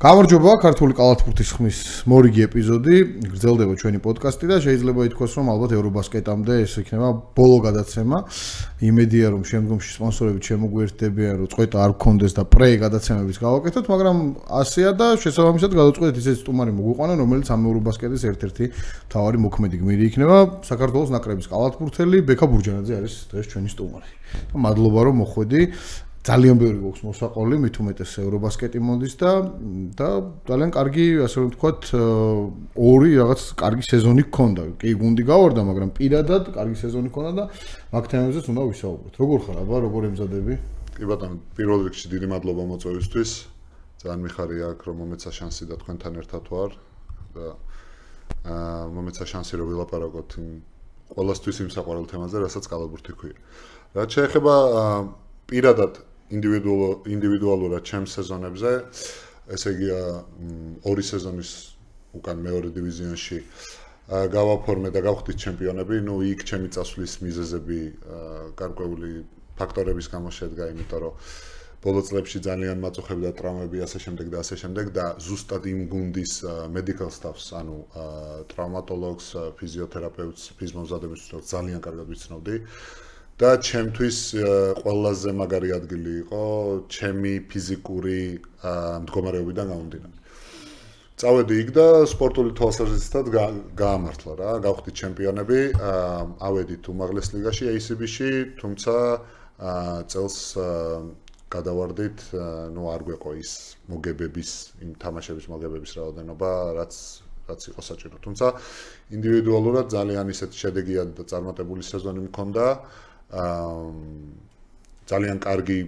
გამარჯობა, ქართული კალათბურთის ხმის მორიგი ეპიზოდი, გრძელდება ჩვენი პოდკასტი და შეიძლება ითქვას, რომ ალბათ ევრობასკეტამდე ეს იქნება ბოლო გადაცემა. იმედია, რომ შემდგომში სპონსორებით შემოგვიერთდებიან, რომ წვეტა არ გქონდეს და პრეი გადაცემების გავაკეთოთ, მაგრამ ასეა და შესაბამისად გადავწყვეტეთ ისეთი სტუმარი მოგვიყვანა, რომელიც ამ ევრობასკეტის ერთ-ერთი მთავარი მოქმედი გმირი იქნება. საქართველოს ნაკრების კალათბურთელი ბექა ბურჯანაძე არის დღეს ჩვენი სტუმარი. მადლობა რომ მოხვედი. ძალიან ბევრი გვაქვს მოსაყოლი, მით უმეტეს ევრობასკეტი მოდის და ძალიან კარგი, ასე რომ ვთქვათ, ორი რაღაც კარგი სეზონი გქონდა. კი, გუნდი გავარდა, მაგრამ პირადად კარგი სეზონი გქონდა და მაგ თემებზეც უნდა ვისაუბროთ. როგორ ხარ, აბა, როგორ ემზადები? კი ბატონო, პირველ რიგში დიდი მადლობა მოწვევისთვის. ძალიან მიხარია აქ რომ მომეცა შანსი და თქვენთან ერთად ვარ და მომეცა შანსი რომ ვილაპარაკოთ ყველასთვის იმ საყვარელ თემაზე, რასაც კალათბურთი ქვია. რაც შეეხება პირადად ინდივიდუალურად ჩემს სეზონებზე, ესე იგი ორი სეზონის უკან მეორე დივიზიონში გავაფორმე და გავხდით ჩემპიონები, ნუ იქ ჩემი წასვლის მიზეზები გარკვეული ფაქტორების გამო შედგა, იმიტომ რომ ბოლო წლებში ძალიან მაწუხებდა ტრავმები ასე შემდეგ და ზუსტად იმ გუნდის medical staffs, ანუ ტრავმატოლოგს, ფიზიოთერაპევტს, ფიზმომზადების ძალიან კარგად ვიცნობდი. და ჩემთვის ყველაზე მაგარი ადგილი იყო ჩემი ფიზიკური მდგომარეობიდან გამომდინარე. წავედი იქ და სპორტული თვალსაზრისით გაამართლა რა, გავხდით ჩემპიონები, ავედით უმაღლეს ლიგაში ACB-ში, თუმცა წელს გადავარდით, ნუ არ გვეყო ის მოგებების, იმ თამაშების მოგებების რაოდენობა, რაც იყო საჭირო. თუმცა ინდივიდუალურად ძალიან ისეთი შედეგიანი და წარმატებული სეზონი მქონდა. ძალიან კარგი,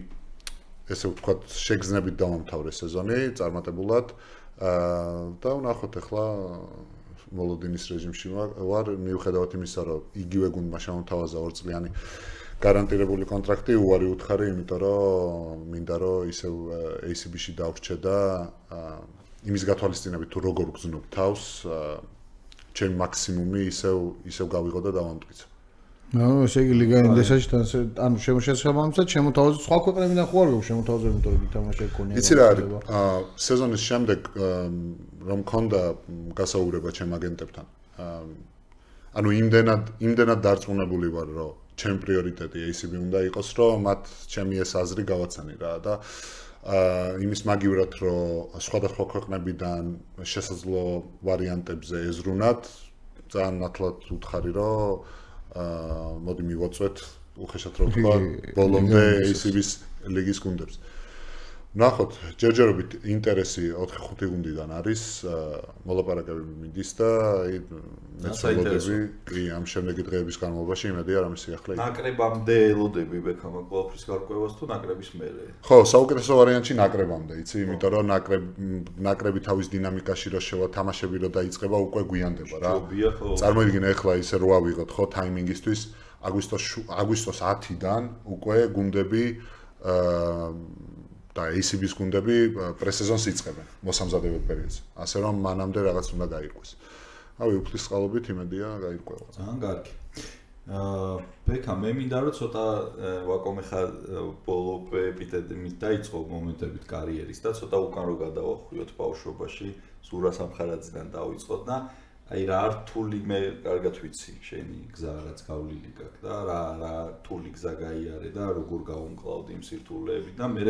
ესე ვთქვათ, შეგრძნებით დავამთავრე სეზონი, წარმატებულად და ვნახოთ ახლა მოლოდინის რეჟიმში ვარ, მიუხედავად იმისა, რომ იგივე გუნდმა შემოთავაზა 2 წლიანი გარანტირებული კონტრაქტი, უარი უთხარი, იმიტომ რომ მინდა რომ ისევ ACB-ში დავრჩე და იმის გათვალისწინებით თუ როგორ გძნობ თავს, ჩემი მაქსიმუმი ისევ გავიღო და დავამტკიცო. ესე იგი ლიგა ინდესაში ანუ შემოშესაბამისად შემოთავაზეთ სხვა ქვეყნებიდან ხო არ გქონდა შემოთავაზება, იმიტომ რომ გითამაშე გქონია. იცი რა არის? სეზონის შემდეგ რომ მქონდა გასაუბრება ჩემ აგენტებთან. ანუ იმდენად დარწმუნებული ვარ, რომ ჩემი პრიორიტეტი ACB უნდა იყოს, რომ მათ ჩემი ეს აზრი გავაცანი რა და იმის მაგივრად, რომ სხვადასხვა ქვეყნებიდან შესაძლო ვარიანტებზე ეზრუნათ, ძალიან ნათლად უთხარი, რომ მოდი მივაწვეთ უხეშად რო თქვა ბოლომდე ACB-ის ლიგის გუნდებს. ნახოთ, ჯერჯერობით ინტერესი 4-5 გუნდიდან არის, მოლაპარაკები მიდის და მეცნობები კი ამ შემდეგი დღეების განმავლობაში იმედია რომ სიახლე. ნაკრებამდე ელოდები ბექამა ყველაფრის გარკვევას თუ ნაკრების მერე? ხო, საუკეთესო ვარიანტში ნაკრებამდე, იცი, იმიტომ რომ ნაკრები თავის დინამიკაში რო შევა თამაშები რო დაიწყება, უკვე გვიანდება რა. წარმოიდგინე ახლა ისე რო ავიღოთ ხო ტაიმინგისთვის აგვისტოს 10-დან უკვე გუნდები და ACB-ის გუნდები პრესეზონს იწყებენ მოსამზადებელ პერიოდში. ასე რომ მანამდე რაღაც უნდა გაირკვეს. ავი უფლის წყალობით იმედია გაირკვევა. ძალიან კარგი. ბექა მე მინდა რომ ცოტა ვაკომე ხარ ბოლო ეპიტეტებით დაიწყო მომენტებით კარიერის და ცოტა უკან რო გადავახვიოთ ბავშვობაში, ზურა სამხარაძიდან დავიწყოთ და აი რა რთული მე კარგად ვიცი შენი გზა რაც გავლილი გაქვს და რა რთული გზა გაიარე და როგორ გავუმკლავდი იმ სირთულეებით და მე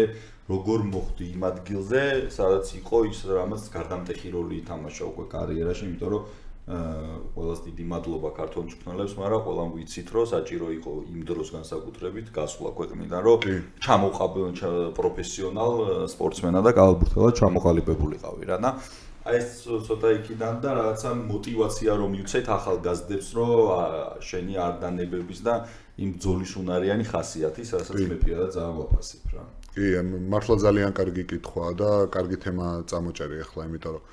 როგორ მოხდი იმ ადგილზე სადაც იყო ის რამაც გარდამტეხი როლი ითამაშა უკვე კარიერაში, იმიტომ რომ ყველას დიდი მადლობა ქართულ მწვრთნელებს, მაგრამ ყველამ ვიცით რომ საჭირო იყო იმ დროს განსაკუთრებით გასვლა ქვეყნიდან რომ ჩამოყავ პროფესიონალ სპორტსმენა და კალათბურთელად ჩამოყალიბებულიყავი რა და აი ეს ცოტა იქიდან და რაღაცა мотиваცია რომ მივცეთ ახალგაზრდებს რომ შენი არდანებების და იმ ბრძოლის უნარიანი ხასიათის, რასაც მე პირადად ძალიან ვაფასებ რა. კი, მართლა ძალიან კარგი კითხვაა და კარგი თემა წამოჭერი ახლა, იმიტომ რომ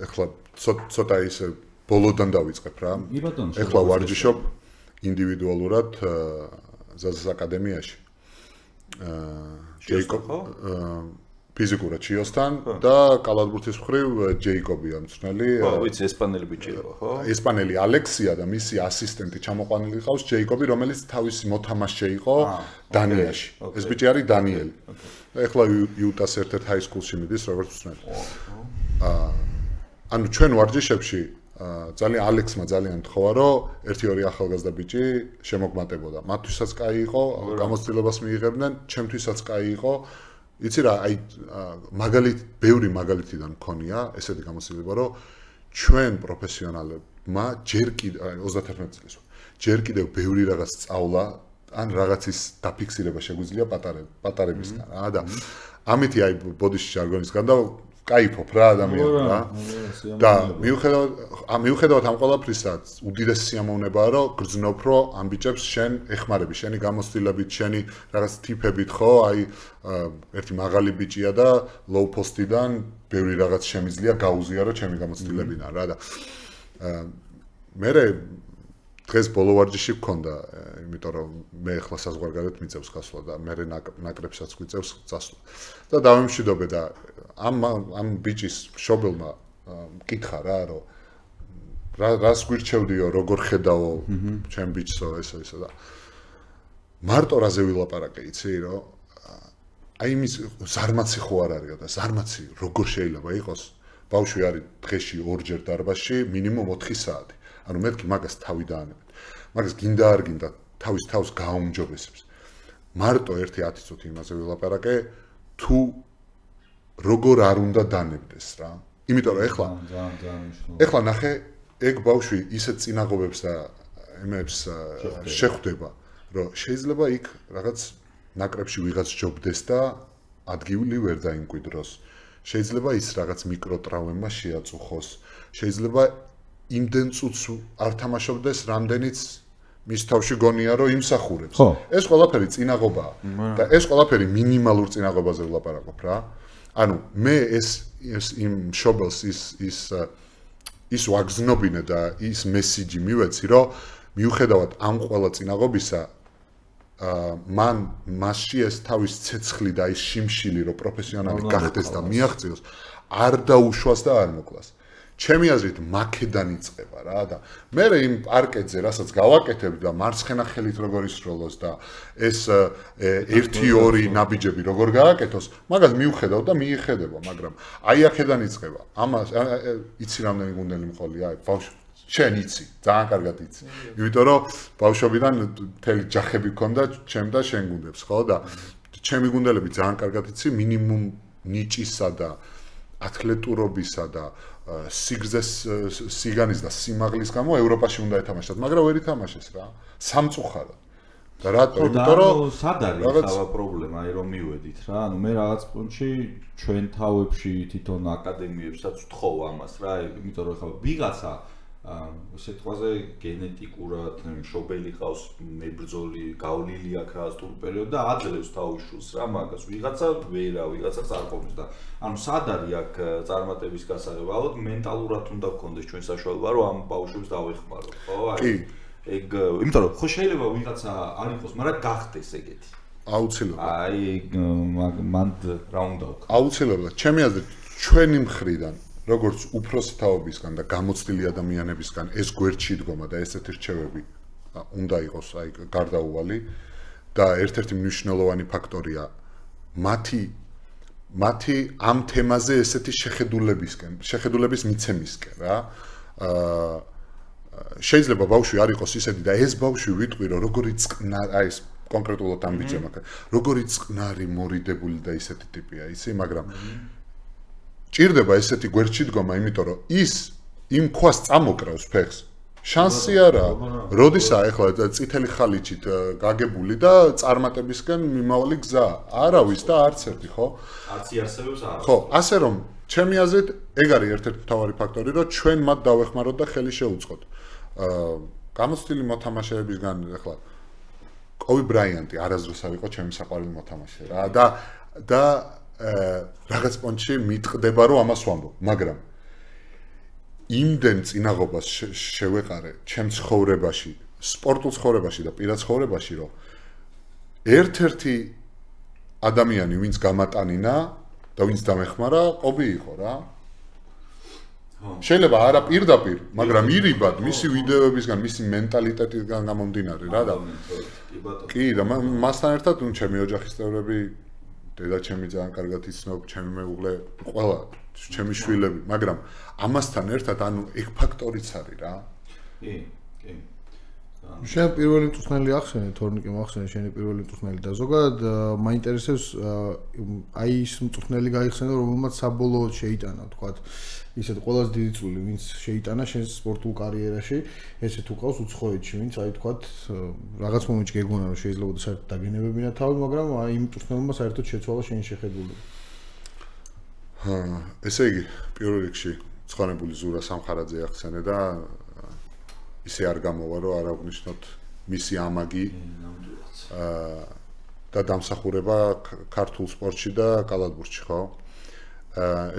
ახლა ცოტა ისე ბოლოდან დავიწყებ რა. ახლა ვარჯიშობ ინდივიდუალურად ზაზას აკადემიაში. ჯეიკობ ფიზიკურად ჩიოსთან და კალათბურთის მხრივ ჯეიკობია მწვრთნელი. ხო, ვიცი, ესპანელი ბიჭია, ხო? ესპანელი ალექსია და მისი ასისტენტი ჩამოყვანილი ყავს ჯეიკობი, რომელიც თავისი მოთამაშე იყო დანიაში. ეს ბიჭი არის დანიელი. ეხლა იუტას ერთ-ერთ ჰაისკულში მიდის როგორც მწვრთნელი. ანუ ჩვენ ვარჯიშებში ძალიან ალექსმა ძალიან თხოვა, რომ 1-2 ახალგაზრდა ბიჭი შემოგმატებოდა. მათთვისაც კაი იყო, გამოცდილებას მიიღებდნენ, ჩემთვისაც კაი იყო. იცი რა, აი ბევრი მაგალითიდან მქონია ესეთი გამოცდილება, რომ ჩვენ პროფესიონალებმა ჯერ კიდევ 31 წლის ჯერ კიდევ ბევრი რაღაც სწავლა ან რაღაცის დაფიქსირება შეგვიძლია პატარებისგან რა და ამითი აი ბოდიში ჟარგონისგან და კაიფობ რა ადამიანს რა და მიუხედავად ამ ყველაფრისა უდიდესი სიამოვნებაა რომ გრძნობ რომ ამ ბიჭებს შენ ეხმარები შენი გამოცდილებით შენი რაღაც ტიპებით ხო აი ერთი მაღალი ბიჭია და low post-დან ბევრი რაღაც შემიძლია გაუზიარო ჩემი გამოცდილებიდან რა და მე დღეს ბოლო ვარჯიში გქონდა იმიტომ რომ მე ახლა საზღვარგარეთ მიწევს გასვლა და მე ნაკრებსაც გვიწევს წასვლა და დავემშვიდობე და ამ ბიჭის მშობელმა მკითხა რა რომ რას გვირჩევდიო როგორ ხედავო ჩემ ბიჭსო ესა და მარტო რაზე ვილაპარაკე იცი რომ აი იმის ზარმაცი ხო არ არისო და ზარმაცი როგორ შეიძლება იყოს ბავშვი არის დღეში ორჯერ დარბაზში მინიმუმ 4 საათი ანუ მეთქი მაგას თავი დაანებეთ მაგას გინდა არ გინდა თავის თავს გააუმჯობესებს მარტო 1-10 წუთი იმაზე ვილაპარაკე თუ როგორ არ უნდა დანებდეს რა იმიტომ რომ ეხლა ნახე ეგ ბავშვი ისეთ წინაღობებს და ემებს შეხვდება რომ შეიძლება იქ რაღაც ნაკრებში ვიღაც ჯობდეს და ადგილი ვერ დაიმკვიდროს შეიძლება ის რაღაც მიკროტრაუმებმა შეაწუხოს შეიძლება იმდენ წუთს არ თამაშობდეს რამდენიც მის თავში გონია რომ იმსახურებს ეს ყველაფერი წინაღობაა და ეს ყველაფერი მინიმალურ წინაღობაზე ვლაპარაკობ რა ანუ მე ეს იმ მშობელს ის ვაგზნობინე და ის მესიჯი მივეცი რომ მიუხედავად ამ ყველა წინაღობისა მან მასში ეს თავის ცეცხლი და ის შიმშილი რომ პროფესიონალი გახდეს და მიაღწიოს არ დაუშვას და არ მოკლას ჩემი აზრით მაქედან იწყება რა და მე იმ პარკეტზე რასაც გავაკეთებ და მარცხენა ხელით როგორ ისროლოს და ეს 1-2 ნაბიჯები როგორ გააკეთოს მაგას მივხედავ და მიიხედება მაგრამ აი აქედან იწყება ამას იცი რამდენი გუნდელი მყოლია აი ბავშვი შენ იცი ძალიან კარგად იცი იმიტომ რომ ბავშვობიდან მთელი ჯახები ქონდა ჩემ და შენ გუნდებს ხო და ჩემი გუნდელები ძალიან კარგად იცი მინიმუმ ნიჭისა და ათლეტურობისა და სიგანის და სიმაღლის გამო ევროპაში უნდა ეთამაშოთ, მაგრამ ვერ ითამაშეს რა. სამწუხაროდ. და რატო? იმიტომ რომ სად არის ახლა პრობლემა, აი რომ მივედით რა. ანუ მე რაღაც პუნქტში ჩვენ თავებში თვითონ აკადემიებსაც ვთხოვ ამას რა, იმიტომ რომ ახლა ვიღაცა სიტყვაზე გენეტიკურად მშობელი ყავს მებრძოლი გავლილი აქვს რა სტულ პერიოდ და აძლევს თავის შულს რა მაგას ვიღაცა ვიღაცას არ ყოფნის და ანუ სად არის აქ წარმატების გასაღება ალბათ მენტალურად უნდა გქონდეს ჩვენ საშუალება რომ ამ ბავშვებს დავეხმაროთ ხო აი ეგ იმიტომ რომ ხო შეიძლება ვიღაცა არ იყოს მაგრამ გახდეს ეგეთი აუცილებლად აი მან რა უნდა ვქო აუცილებლად ჩემი აზრით ჩვენი მხრიდან როგორც უფროსი თაობისგან და გამოცდილი ადამიანებისგან ეს გვერდში დგომა და ესეთი რჩევები უნდა იყოს აი გარდაუვალი და ერთ-ერთი მნიშვნელოვანი ფაქტორია მათი ამ თემაზე ესეთი შეხედულების მიცემისკენ რა შეიძლება ბავშვი არ იყოს ისეთი და ეს ბავშვი ვიტყვი რომ როგორი წყნარი აი ეს კონკრეტულად ამ ბიჭებმა როგორი წყნარი მორიდებული და ისეთი ტიპია იცი მაგრამ ჭირდება ესეთი გვერდში დგომა, იმიტომ რომ ის იმ ქვას წამოკრავს ფეხს. შანსი არაა. როდისა ახლა წითელი ხალიჩით გაგებული და წარმატებისკენ მიმავალი გზა. არავის და არც ერთი, ხო? არც იარსებებს არა. ხო, ასე რომ ჩემი აზრით ეგ არის ერთ-ერთი მთავარი ფაქტორი, რომ ჩვენ მათ დავეხმაროთ და ხელი შეუწყოთ. გამოცდილი მოთამაშეებისგან ახლა კოვი ბრაიანტი არასდროს არ იყო ჩემი საყვარელი მოთამაშე რა და რაღაც პონჩი მიტყდება რომ ამას ვამბობ, მაგრამ იმდენ წინაღობას შევეყარე ჩემ ცხოვრებაში, სპორტულ ცხოვრებაში და პირად ცხოვრებაში, რომ ერთ-ერთი ადამიანი, ვინც გამატანინა, და ვინც დამეხმარა, ყობი იყო რა. შეიძლება არა პირდაპირ, მაგრამ ირიბად მისი ვიდეოებისგან, მისი მენტალიტეტისგან გამომდინარე რა და კი და მასთან ერთად ჩემი ოჯახის წევრები, დედა ჩემი ძალიან კარგად იცნობ, ჩემი მეუღლე, ყველა ჩემი შვილები, მაგრამ ამასთან ერთად ანუ ეგ ფაქტორიც არის რა. კი. შენ პირველი მწვრთნელი ახსენე, თორნიკე მოახსენე შენი პირველი მწვრთნელი და ზოგადად მაინტერესებს აი ის მწვრთნელი გაიხსენე, რომელმაც საბოლოოდ შეიტანა, თქვათ, ისეთ ყველაზე დიდი წვლილი, ვინც შეიტანა შენს სპორტულ კარიერაში, ესე თუ ყავს უცხოეთში, ვინც აი თქვათ, რაღაც მომენტში გეგონა რომ შეიძლება საერთოდ დაგენებებინა თავი, მაგრამ აი იმ მწვრთნელმა საერთოდ შეცვალა შენი შეხედულება. ესე იგი, პირველ რიგში ცხანებული ზურა სამხარაძე ახსენე და ისე არ გამოვა რომ არ აღნიშნოთ მისი ამაგი და დამსახურება ქართულ სპორტში და კალათბურთში, ხო?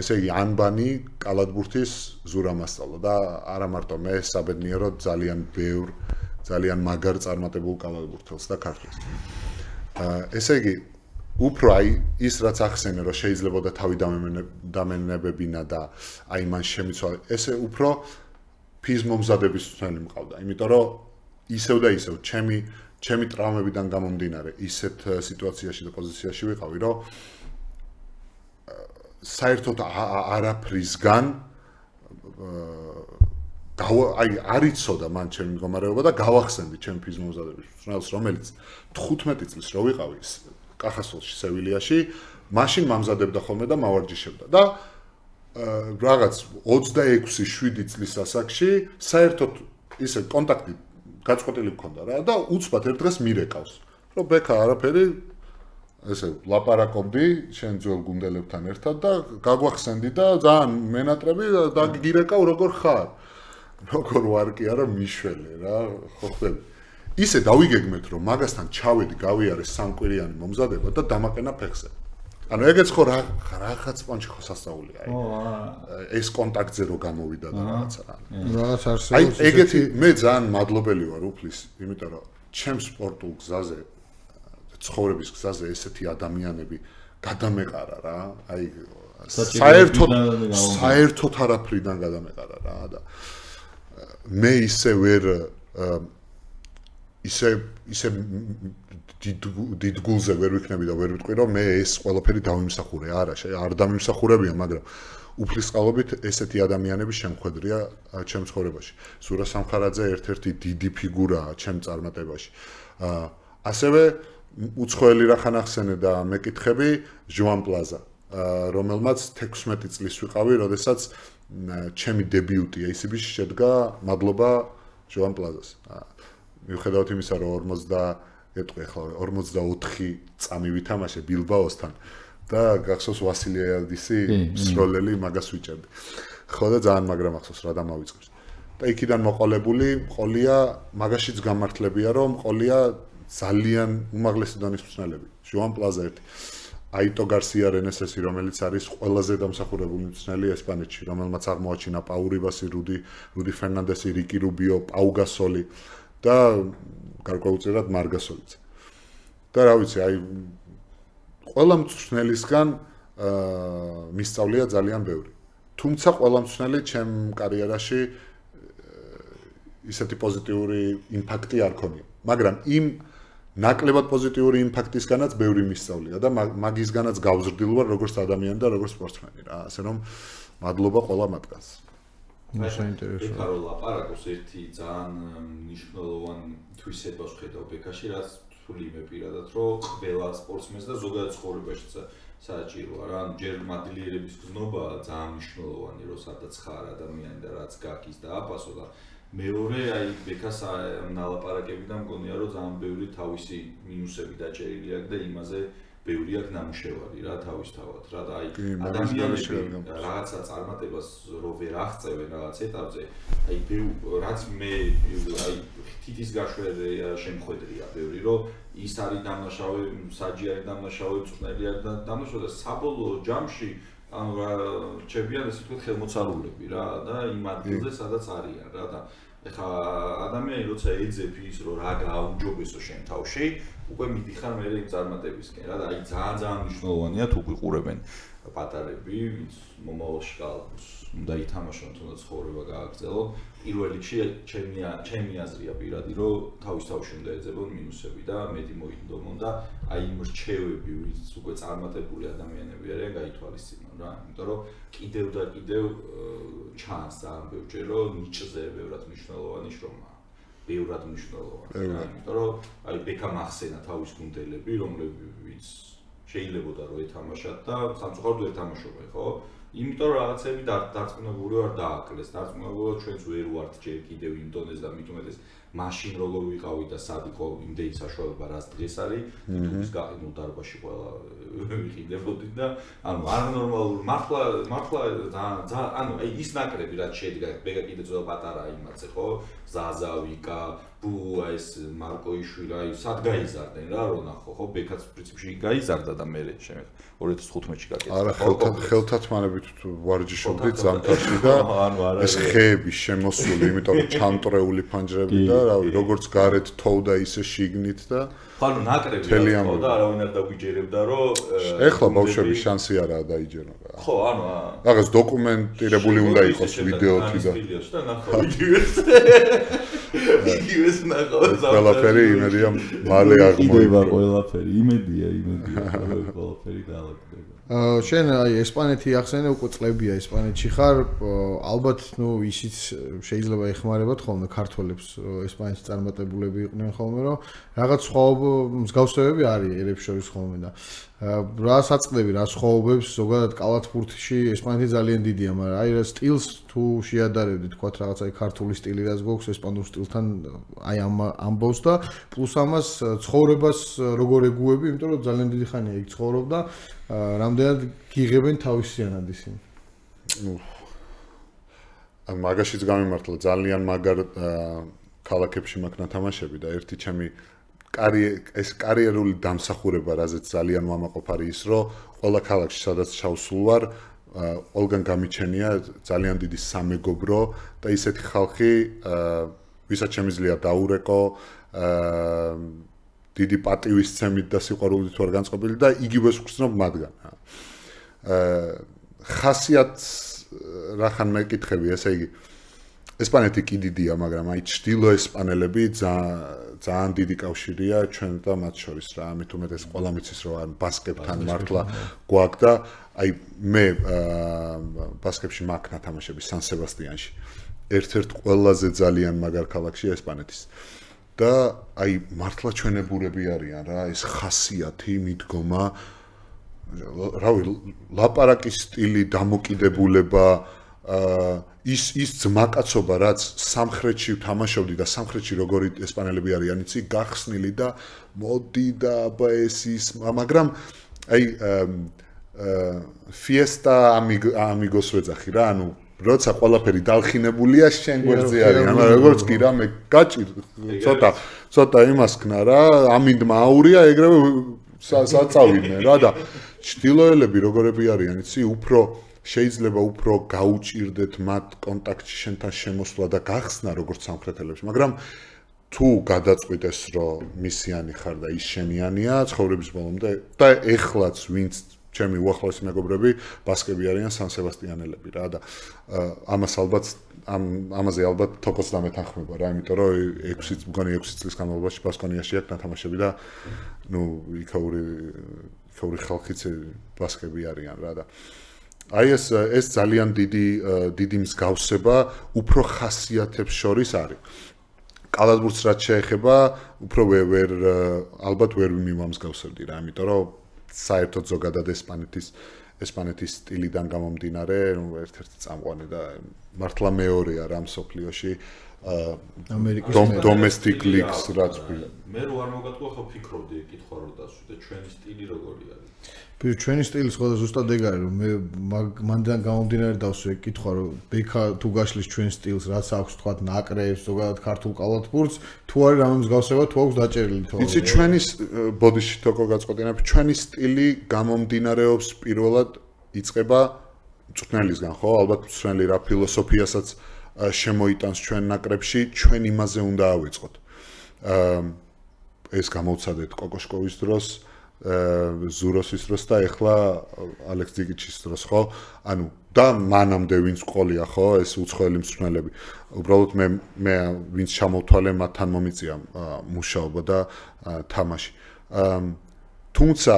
ესე იგი ანბანი კალათბურთის ზურა მასწავლა და არა მარტო მე საბედნიეროდ ძალიან ბევრ ძალიან მაგარ წარმატებულ კალათბურთელს და ქართულს. ესე იგი უფრო აი ის რაც ახსენე რომ შეიძლება და თავი დამენებებინა და აი მან შემიცვალა ესე უფრო ფიზმომზადების მწვრთნელი მყავდა, იმიტომ რომ ისევ და ისევ ჩემი ტრავმებიდან გამომდინარე ისეთ სიტუაციაში და პოზიციაში ვიყავი, რომ საერთოდ არაფრისგან აი არ იცოდა მან ჩემი მდგომარეობა და გავახსენდი ჩემი ფიზმომზადების მწვრთნელს, რომელიც 15 წლის რო ვიყავი კახასოლში, სევილიაში, მაშინ მამზადებდა ხოლმე და მავარჯიშებდა და რაღაც 26-7 წლის ასაკში საერთოდ ისე კონტაქტი გაწყვეტილი მქონდა რა და უცბად ერთ დღეს მირეკავს რომ ბექა არაფერი ესე ლაპარაკობდი შენ ძველ გუნდელებთან ერთად და გაგვახსენდი და ძალიან მენატრები და გირეკავ როგორ ხარ როგორ ვარ კი არა მიშველე რა ხო ხდები ისე დავიგეგმეთ რომ მაგასთან ჩავედი გავიარე სამკვირიანი მომზადება და დამაყენა ფეხზე ანუ ეგეც ხო რაღაც პონჩი ხო სასწაულია აი ეს კონტაქტზე რო გამოვიდა და რაღაცა რაღაც არსებობს აი ეგეთი მე ძალიან მადლობელი ვარ უფლის იმიტომ რომ ჩემ სპორტულ გზაზე ცხოვრების გზაზე ესეთი ადამიანები გადამეყარა რა აი საერთოდ არაფრიდან გადამეყარა რა და მე ისე ვერ ისე დიდ გულზე ვერ ვიქნები და ვერ ვიტყვი რომ მე ეს ყველაფერი დავიმსახურე არა არ დამიმსახურებია მაგრამ უფლის წყალობით ესეთი ადამიანები შემხედრია ჩემ ცხოვრებაში ზურა სამხარაძე ერთ-ერთი დიდი ფიგურაა ჩემ წარმატებაში ასევე უცხოელი რახან ახსენე და მეკითხები ჟუან პლაზა რომელმაც 16 წლის ვიყავი როდესაც ჩემი დებიუტი ACB-ში შედგა მადლობა ჟუან პლაზას მიუხედავად იმისა რომ 44 წამი ვითამაშე ბილბაოსთან და გახსოვს ვასილი აიადისი სროლელი მაგას ვიჭერდი. ხო და ძალიან მაგრამ ახსოვს რა დამავიწყებს. და იქიდან მოყოლებული ყოლია მაგაშიც გამართლებია რომ ყოლია ძალიან უმაღლესი დონის მწვრთნელები. ჟუან პლაზა ერთი. აიტო გარსია რენესესი რომელიც არის ყველაზე დამსახურებული მწვრთნელი ესპანეთში, რომელმაც აღმოაჩინა პაუ რიბასი, რუდი ფერნანდესი, რიკი რუბიო, პაუ გასოლი და გარკვეულწილად მარგასოლიც. და რა ვიცი, აი ყველა მწვრთნელისგან მისწავლია ძალიან ბევრი. თუმცა ყველა მწვრთნელი ჩემ კარიერაში ისეთი პოზიტიური იმპაქტი არ ქონია. მაგრამ იმ ნაკლებად პოზიტიური იმპაქტისგანაც ბევრი მისწავლია და მაგისგანაც გავზრდილ ვარ როგორც ადამიანი და როგორც სპორტსმენი რა. ასე რომ მადლობა ყველა მათგანს. საინტერესო. ბექა რო ლაპარაკობს ერთი ძალიან მნიშვნელოვანი თვისებას ხედავ ბექაში, რაც თვლი მე პირადად რომ ყველა სპორტსმენს და ზოგადად ცხოვრებაშიც საჭიროა რა. ჯერ მადლიერების გზნობა ძალიან მნიშვნელოვანი რომ სადაც ხარ ადამიანი და რაც გაკის და აფასო და მეორე აი ბექას ნალაპარაკებიდან მგონია რომ ძალიან ბევრი თავისი მინუსები დაჭერილი აქვს და იმაზე ბევრი აქვს ნამუშევარი რა თავისთავად რა და აი ადამიანები რაღაცა წარმატებას რო ვერ აღწევენ რაღაც ეტაპზე აი რაც მე აი თითის გაშვერია შემხედრია ბევრი რომ ის არის დამნაშავე საჯი არის დამნაშავე მწვრთნელი არის დამნაშავე და საბოლოო ჯამში ანუ რა ჩემპიონი ასე ვთქვათ ხელმოწარულები რა და იმ ადგილზე სადაც არიან რა და ეხა ადამიანი როცა ეძებ ის რომ რა გააუმჯობესო შენ თავში უკვე მიდიხარ მე იმ წარმატებისკენ რა და აი ძალიან მნიშვნელოვანია თუ გიყურებენ პატარები ვინც მომავალში კალათბურთს უნდა ითამაშონ თუნდაც ცხოვრება გააგრძელონ პირველ რიგში ჩემი აზრია პირადი რომ თავის-თავში უნდა ეძებონ მინუსები და მეტი მოინდომონ და აი იმ რჩევები ვინც უკვე წარმატებული ადამიანები არიან გაითვალისწინონ რა იმიტომ რომ კიდევ და კიდევ ჩანს ძალიან ბევრჯერ რომ ნიჭზე ბევრად მნიშვნელოვანი შრომაა ბევრად მნიშვნელოვანი რა იმიტომ რომ აი ბექა მახსენა თავის გუნდელები რომლებიც შეიძლებოდა რომ ეთამაშათ და სამწუხაროდ ვერ თამაშობენ ხო იმიტომ რომ რაღაცები დარწმუნებული ვარ დააკლეს დარწმუნებული ჩვენც ვერ ვართ ჯერ კიდევ იმ დონეზე და მით უმეტეს მაშინ როგორ ვიყავი და სად იყო იმდენი საშუალება რაც დღეს არის თითქმის გაყიდულ დარბაზში ყველა ვიყიდებოდით და ანუ არ ნორმალური მართლა ანუ აი ის ნაკრები რაც შედგა ბეგა კიდე ძველ პატარა იმაცე ხო ზაზავიკა ბუ ეს მარკოიშვილი აი სად გაიზარდნენ რა რო ნახო ხო ბეკაც პრინციპში გაიზარდა და მე შემდეგ 2015-ში გაკეთდა არა ხელთათმანებით ვარჯიშობდით ზამთარში და ეს ხეები შემოსული იმიტომ რომ ჩამტრეული ფანჯრები და რავი როგორც გარეთ თოვდა ისე შიგნით და ანუ ნაკრები ხო და არავინ არ დაგვიჯერებდა რომ ეხლა ბავშვების შანსი არაა დაიჯერონ ხო ანუ რაღაც დოკუმენტირებული უნდა იყოს ვიდეოთი და ნახო იგივეს ნახო ყველაფერი იმედია მალე აღმოჩნდება ყველაფერი იმედია ყველაფერი დაალაგდება შენ აი ესპანეთი ახსენე უკვე წლებია ესპანეთში ხარ ალბათ ნუ ისიც შეიძლება ეხმარებათ ხოლმე ქართველებს ესპანეთის წარმატებულები იყვნენ ხოლმე რომ რაღაც სხვაობა მსგავსებები არის ერებს შორის ხოლმე და რა საწყდები რა სხვაობებს ზოგადად კალათბურთში ესპანეთი ძალიან დიდია მაგრამ აი რა სტილს თუ შეადარებდი თქვა რაღაც აი ქართული სტილი რაც გვაქვს ესპანურ სტილთან აი ამბავს და პლუს ამას ცხოვრებას როგორ ეგუები იმიტომ რომ ძალიან დიდი ხანია იქ ცხოვრობ და რამდენად გიღებენ თავისიანად ისინი მაგაშიც გამიმართლა ძალიან მაგარ ქალაქებში მაქვს ნათამაშები და ერთი ჩემი ეს კარიერული დამსახურება რაზეც ძალიან ვამაყობ არის ის რომ ყველა ქალაქში სადაც ჩავსულ ვარ ყველგან გამიჩენია ძალიან დიდი სამეგობრო და ისეთი ხალხი ვისაც შემიძლია დაურეკო დიდი პატივისცემით და სიყვარულით ვარ განწყობილი და იგივეს ვგრძნობ მათგან ხასიათს რახან მეკითხები ესე იგი ესპანეთი კი დიდია მაგრამ აი ჩრდილო ესპანელები ძალიან დიდი კავშირია ჩვენ და მათ შორის რა ამით უმეტეს ყველა მიცის რომ ან ბასკეთთან მართლა გვაქვს და აი მე ბასკეთში მაქვს ნათამაშები სან სებასტიანში ერთ-ერთ ყველაზე ძალიან მაგარ ქალაქში ესპანეთის და აი მართლა ჩვენებურები არიან რა ეს ხასიათი მიდგომა რავი ლაპარაკის სტილი დამოკიდებულება ის ძმაკაცობა რაც სამხრეთში თამაშობდი და სამხრეთში როგორი ესპანელები არიან იცი გახსნილი და მოდი და აბა ეს ის მაგრამ აი fiesta amigos ვეძახი რა ანუ როცა ყველაფერი დალხინებულია შენ გვერდზე არის ანუ როგორც კი რამე გაჭირ ცოტა იმას ქნა რა ამინდმა აურია ეგრევე საწავიდნენ რა და ჩtildeოელები როგორები არიან იცი უფრო შეიძლება უფრო გაუჭირდეთ მათ კონტაქტში შენთან შემოსვლა და გახსნა როგორც სამხრეთელებს მაგრამ თუ გადაწყვიტეს რომ მისიანი ხარ და ის შენიანია ცხოვრების ბოლომდე და ეხლაც ვინც ჩემი უახლოესი მეგობრები ბასკები არიან სან სებასტიანელები რა და ამაზე ალბათ თოკოს დამეთანხმება რა იმიტომ რომ 6 წლის განმავლობაში ბასკონიაში აქვს ნათამაშები და ნუ იქაური ხალხიც ბასკები არიან რა და აი ეს ძალიან დიდი მსგავსება უფრო ხასიათებს შორის არის კალათბურთს რაც შეეხება უფრო ალბათ ვერ მიმამსგავსებდი რა იმიტომ რომ საერთოდ ზოგადად ესპანეთის სტილიდან გამომდინარე ერთ-ერთი წამყვანი და მართლა მეორეა რა მსოფლიოში domestic leagues რაც მე რო არ მოგატყუა ხო ფიქრობდი ეკითხვა რომ დასვი და ჩვენი სტილი როგორი არის ჩვენი სტილი სხვა ზუსტად ეგ არის რომ მე მანდან გამომდინარე დავსვე ეკითხვა რომ ბექა თუ გაშლის ჩვენ სტილს რაც აქვს თქვა ნაკრებს ზოგადად ქართულ კალათბურთს თუ არის რამე მსგავსება თუ აქვს დაჭერილი თქო იცი ჩვენი ბოდიში თქო გაწყვეტინებ ჩვენი სტილი გამომდინარეობს პირველად იწყება მწვრთნელისგან ხო ალბათ მწვრთნელი რა ფილოსოფიასაც შემოიტანს ჩვენ ნაკრებში ჩვენ იმაზე უნდა ავიწყოთ ეს გამოვცადეთ კოკოშკოვის დროს, ზუროსის დროს და ეხლა ალექს დიგიჩის დროს, ხო? ანუ და მანამდე ვინც ყოლია, ხო, ეს უცხოელი მსმენელები. უბრალოდ მე ვინც ჩამოვთვალე, მათთან მომიწია მუშაობა და თამაში. თუმცა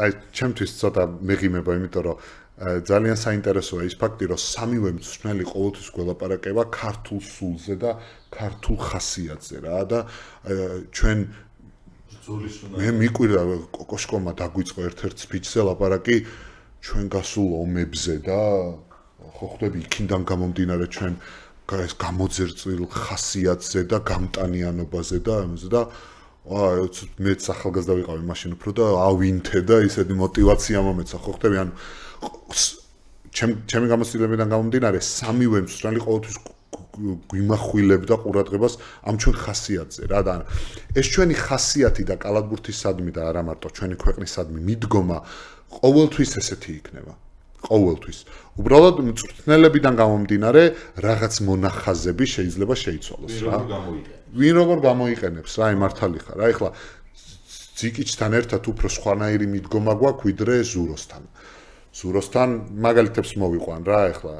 აი ჩემთვის ცოტა მეღიმება, იმიტომ რომ ძალიან საინტერესოა ის ფაქტი, რომ სამივე მსმენელი ყოველთვის გველაპარაკება ქართულ სულზე და ქართულ ხასიათზე რა და ჩვენ მე მიკვირდა კოკოშკომა დაგვიწყო ერთ-ერთ სპიჩზე ლაპარაკი ჩვენ გასულ ომებზე და ხო ხვდები იქიდან გამომდინარე ჩვენ ეს გამოძერწილ ხასიათზე და გამტანიანობაზე და ამაზე და მე ახალგაზრდა ვიყავი მაშინ უფრო და ავინთე და ისეთი мотиваცია მომეცა ხო ხვდები ანუ ჩემი გამოცდილებიდან გამომდინარე სამივე მსმენელი ყოველთვის გვიმახვილებდა ყურადღებას ამ ჩვენ ხასიათზე რა და ეს ჩვენი ხასიათი და კალათბურთისადმი და არა მარტო ჩვენი ქვეყნისადმი მიდგომა ყოველთვის ესეთი იქნება ყოველთვის უბრალოდ მწვრთნელებიდან გამომდინარე რაღაც მონახაზები შეიძლება შეიცვალოს რა ვინ როგორ გამოიყენებს რა მართალი ხარ რა ეხლა ძიკიჩთან ერთად უფრო სხვანაირი მიდგომა გვაქვს ვიდრე ზუროსთან მაგალითებს მოვიყვან რა ეხლა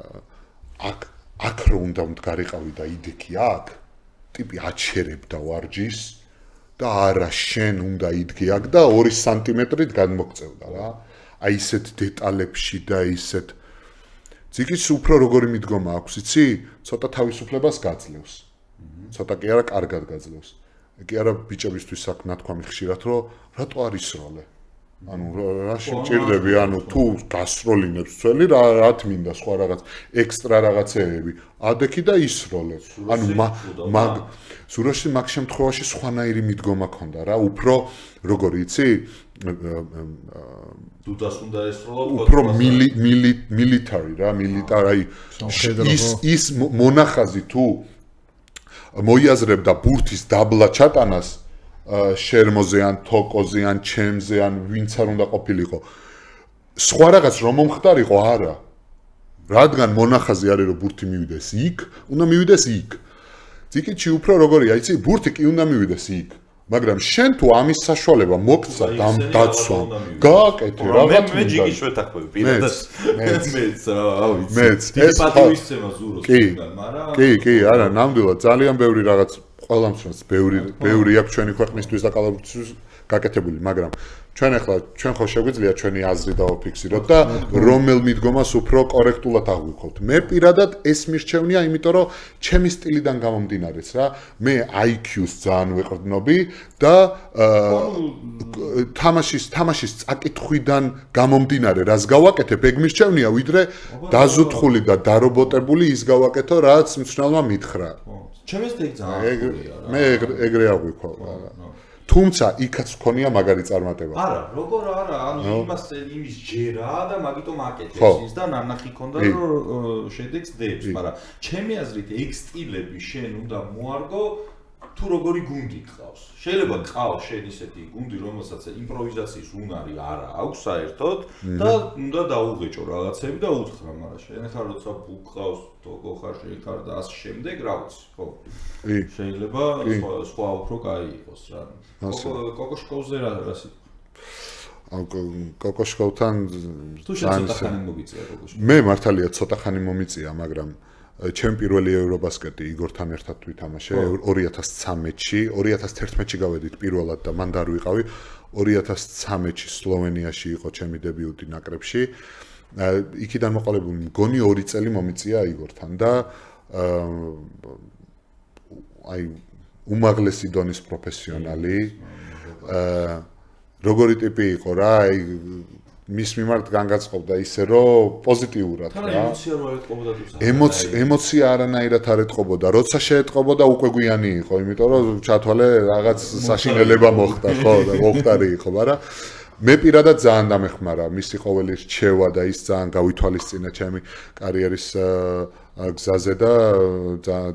აქ რო უნდა მდგარიყავი და იდექი აქ ტიპი აჩერებდა ვარჯის და არა შენ უნდა იდგე აქ და 2 სანტიმეტრით გადმოგწევდა რა აი ისეთ დეტალებში და ისეთ ძიკის უფრო როგორი მიდგომა აქვს იცი ცოტა თავისუფლებას გაძლევს ცოტა კი არა კარგად გაძლევს კი არა ბიჭებისთვის აქ ნათქვამი ხშირად რომ რატო არ ისროლე ანუ რა შეჭirdები ანუ თუ გასროლინებს ძველი რა თმინდა სხვა რაღაც ექსტრა რაღაცეები ადექი და ისროლე ანუ მაგ ზუროში მაგ შემთხვევაში სხვანაირი მიდგომა ქონდა რა უფრო როგორი იცი დუდას უნდა ესროლო უფრო military რა military ის მონახაზი თუ მოიაზრებდა ბურთის დაბლა ჩატანას შერმოზე ან თოკოზე ან ჩემზე ან ვინც არ უნდა ყოფილიყო სხვა რაღაც რომ მომხდარიყო არა რადგან მონახაზი არის რომ ბურთი მივიდეს იქ უნდა მივიდეს იქ ძიკიჩი უფრო როგორია იცი ბურთი კი უნდა მივიდეს იქ მაგრამ შენ თუ ამის საშუალება მოგცა დაცვამ გააკეთე რაღაც მე ჯიგის შეთანხმები პირადად მეც რა ვიცი დიდი პატივისცემა ზუროს მაგრამ კი არა ნამდვილად ძალიან ბევრი რაღაც ყველა მსმენელს ბევრი აქვს ჩვენი ქვეყნისთვის და კალათბურთისთვის გაკეთებული მაგრამ ჩვენ ხო შეგვიძლია ჩვენი აზრი დავაფიქსიროთ და რომელ მიდგომას უფრო კორექტულად აღვიქვათ მე პირადად ეს მირჩევნია იმიტომ რომ ჩემი სტილიდან გამომდინარეც რა მე IQ-ს ძალიან ვეყრდნობი და თამაშის წაკითხვიდან გამომდინარე რას გავაკეთებ ეგ მირჩევნია ვიდრე დაზუთხული და დარობოტებული ის გავაკეთო რაც მსმენელმა მითხრა ჩემს ეგ ძალიან მე ეგრე აღვიქვავ თუმცა იქაც მქონია მაგარი წარმატება. არა, როგორ არა, ანუ იმის ჯერა და მაგიტომ აკეთებს ის და ნანახი ქონდა რომ შედეგს დებს, მაგრამ ჩემი აზრით ეგ სტილები შენ უნდა მოარგო თუ როგორი გუნდი გყავს. შეიძლება გყავს შენ ისეთი გუნდი, რომელსაც იმპროვიზაციის უნარი არა აქვს საერთოდ და უნდა დაუღეჭო რაღაცები და უთხრა, მაგრამ შენ ხარ როცა გყავს თოგო ხარ შეხარ და ასე შემდეგ, რა ვიცი, ხო? შეიძლება სხვა უფრო კაი იყოს რა. კოკოშკოვზე რა კოკოშკოვთან თუ ცოტა ხანი მომიწია კოკოშკოვი. მე მართალია ცოტა ხანი მომიწია, მაგრამ ჩემ პირველი ევრობასკეტი იგორთან ერთად ვითამაშე 2013-ში, 2011-ში გავედით პირველად და მან და არ ვიყავი. 2013-ში სლოვენიაში იყო ჩემი დებიუტი ნაკრებში. იქიდან მოყოლებული მგონი 2 წელი მომიწია იგორთან და აი უმაღლესი დონის პროფესიონალი როგორი ტიპი იყო რა აი მის მიმართ განგაწყობდა ისე რომ პოზიტიურად რა ემოცია არანაირად არ ეთყობოდა როცა შეეთყობოდა უკვე გვიანი იყო იმიტომ რომ ჩათვალე რაღაც საშინელება მოხდა ხო და მოხდარი იყო მაგრამ მე პირადად ძალიან დამეხმარა მისი ყოველი რჩევა და ის ძალიან გავითვალისწინა ჩემი კარიერის გზაზე და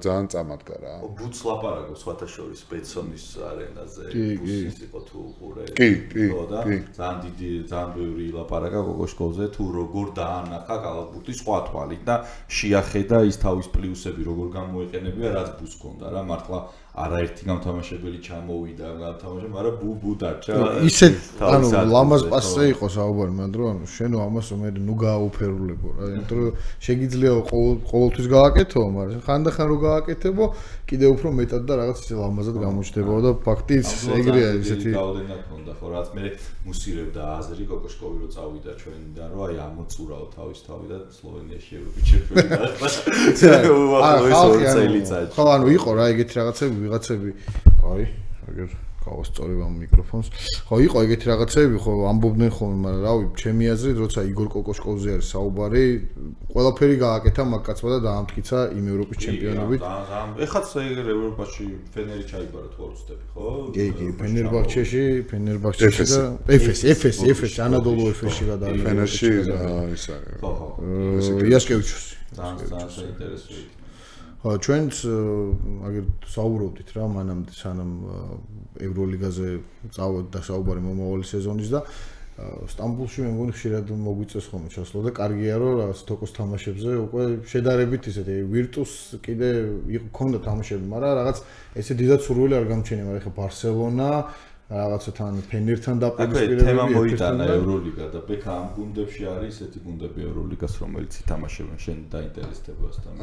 ძალიან წამადგა რა. ბუც ლაპარაკობს სხვათაშორის ბეცონის არენაზე, ბუსის იყო თუ უყურე. კი. ძალიან დიდი, ძალიან ბევრი ლაპარაკა გოგო შკოლზე თუ როგორ დაანახა კალათბურთი სხვა თვალით და შეახედა ის თავის პლუსები როგორ გამოიყენებია, რაც ბუს ჰქონდა რა, მართლა არაერთი გამთამაშებელი ჩამოვიდა, გამთამაშე, მაგრამ ბუ დარჩა. ისე ანუ ლამაზ პასზე იყო საუბარი, მაგრამ ანუ შენო ამას მე ნუ გააუფერულებო რა, იმიტომ რომ შეგიძლია ყოველთვის გააკეთო, მაგრამ ხანდახან რო გააკეთებო, კიდე უფრო მეტად და რაღაც ისე ლამაზად გამოჩნდებოდა და ფაქტიც ეგრეა ისეთი გავლენა ქონდა, ხო, რაც მე მუსირებდა აზრი კოკოშკოვი რო წავიდა ჩვენიდან, რომ აი ამოწურაო თავის თავი და სლოვენიაში ევროპის ჩემპიონი დაახლა. ხო, ანუ იყო რა ეგეთი რაღაცები ვიღაცები აი აგერ გავასწორებ ამ მიკროფონს ხო იყო ეგეთი რაღაცები ხო ამბობდნენ ხოლმე მაგრამ რავი ჩემი აზრით როცა იგორ კოკოშკოვზე არის საუბარი ყველაფერი გააკეთა მაგ კაცმა და დაამტკიცა იმ ევროპის ჩემპიონობით ეხაც ევროპაში ფენერი ჩაიბარა თუ არ ვცდები ხო კი ფენერბახჩეში და ეფეს ანადოლუ ეფესში გადავიდა ფენერში ის არის ხო იასკევიჩუსი ძალიან საინტერესოა ჩვენც აგერ საუბრობდით რა მანამდე სანამ ევროლიგაზე წავედი და საუბარი მომავალი სეზონის და სტამბულში მე მგონი ხშირად მოგვიწევს ხოლმე ჩასვლა და კარგია რომ რაღაც თოკოს თამაშებზე უკვე შედარებით ისეთი ვირტუს კიდე იქონდა თამაშები მაგრამ რაღაც ესე დიდად სურვილი არ გამჩენია მაგრამ ეხა ბარსელონა რაღაცა თან ფენერთან დაპირისპირებული თემა მოიტანა ევროლიგა და ბექა ამ გუნდებში არის ესეთი გუნდები ევროლიგას რომელიც ითამაშებენ შენ დაინტერესდებასთან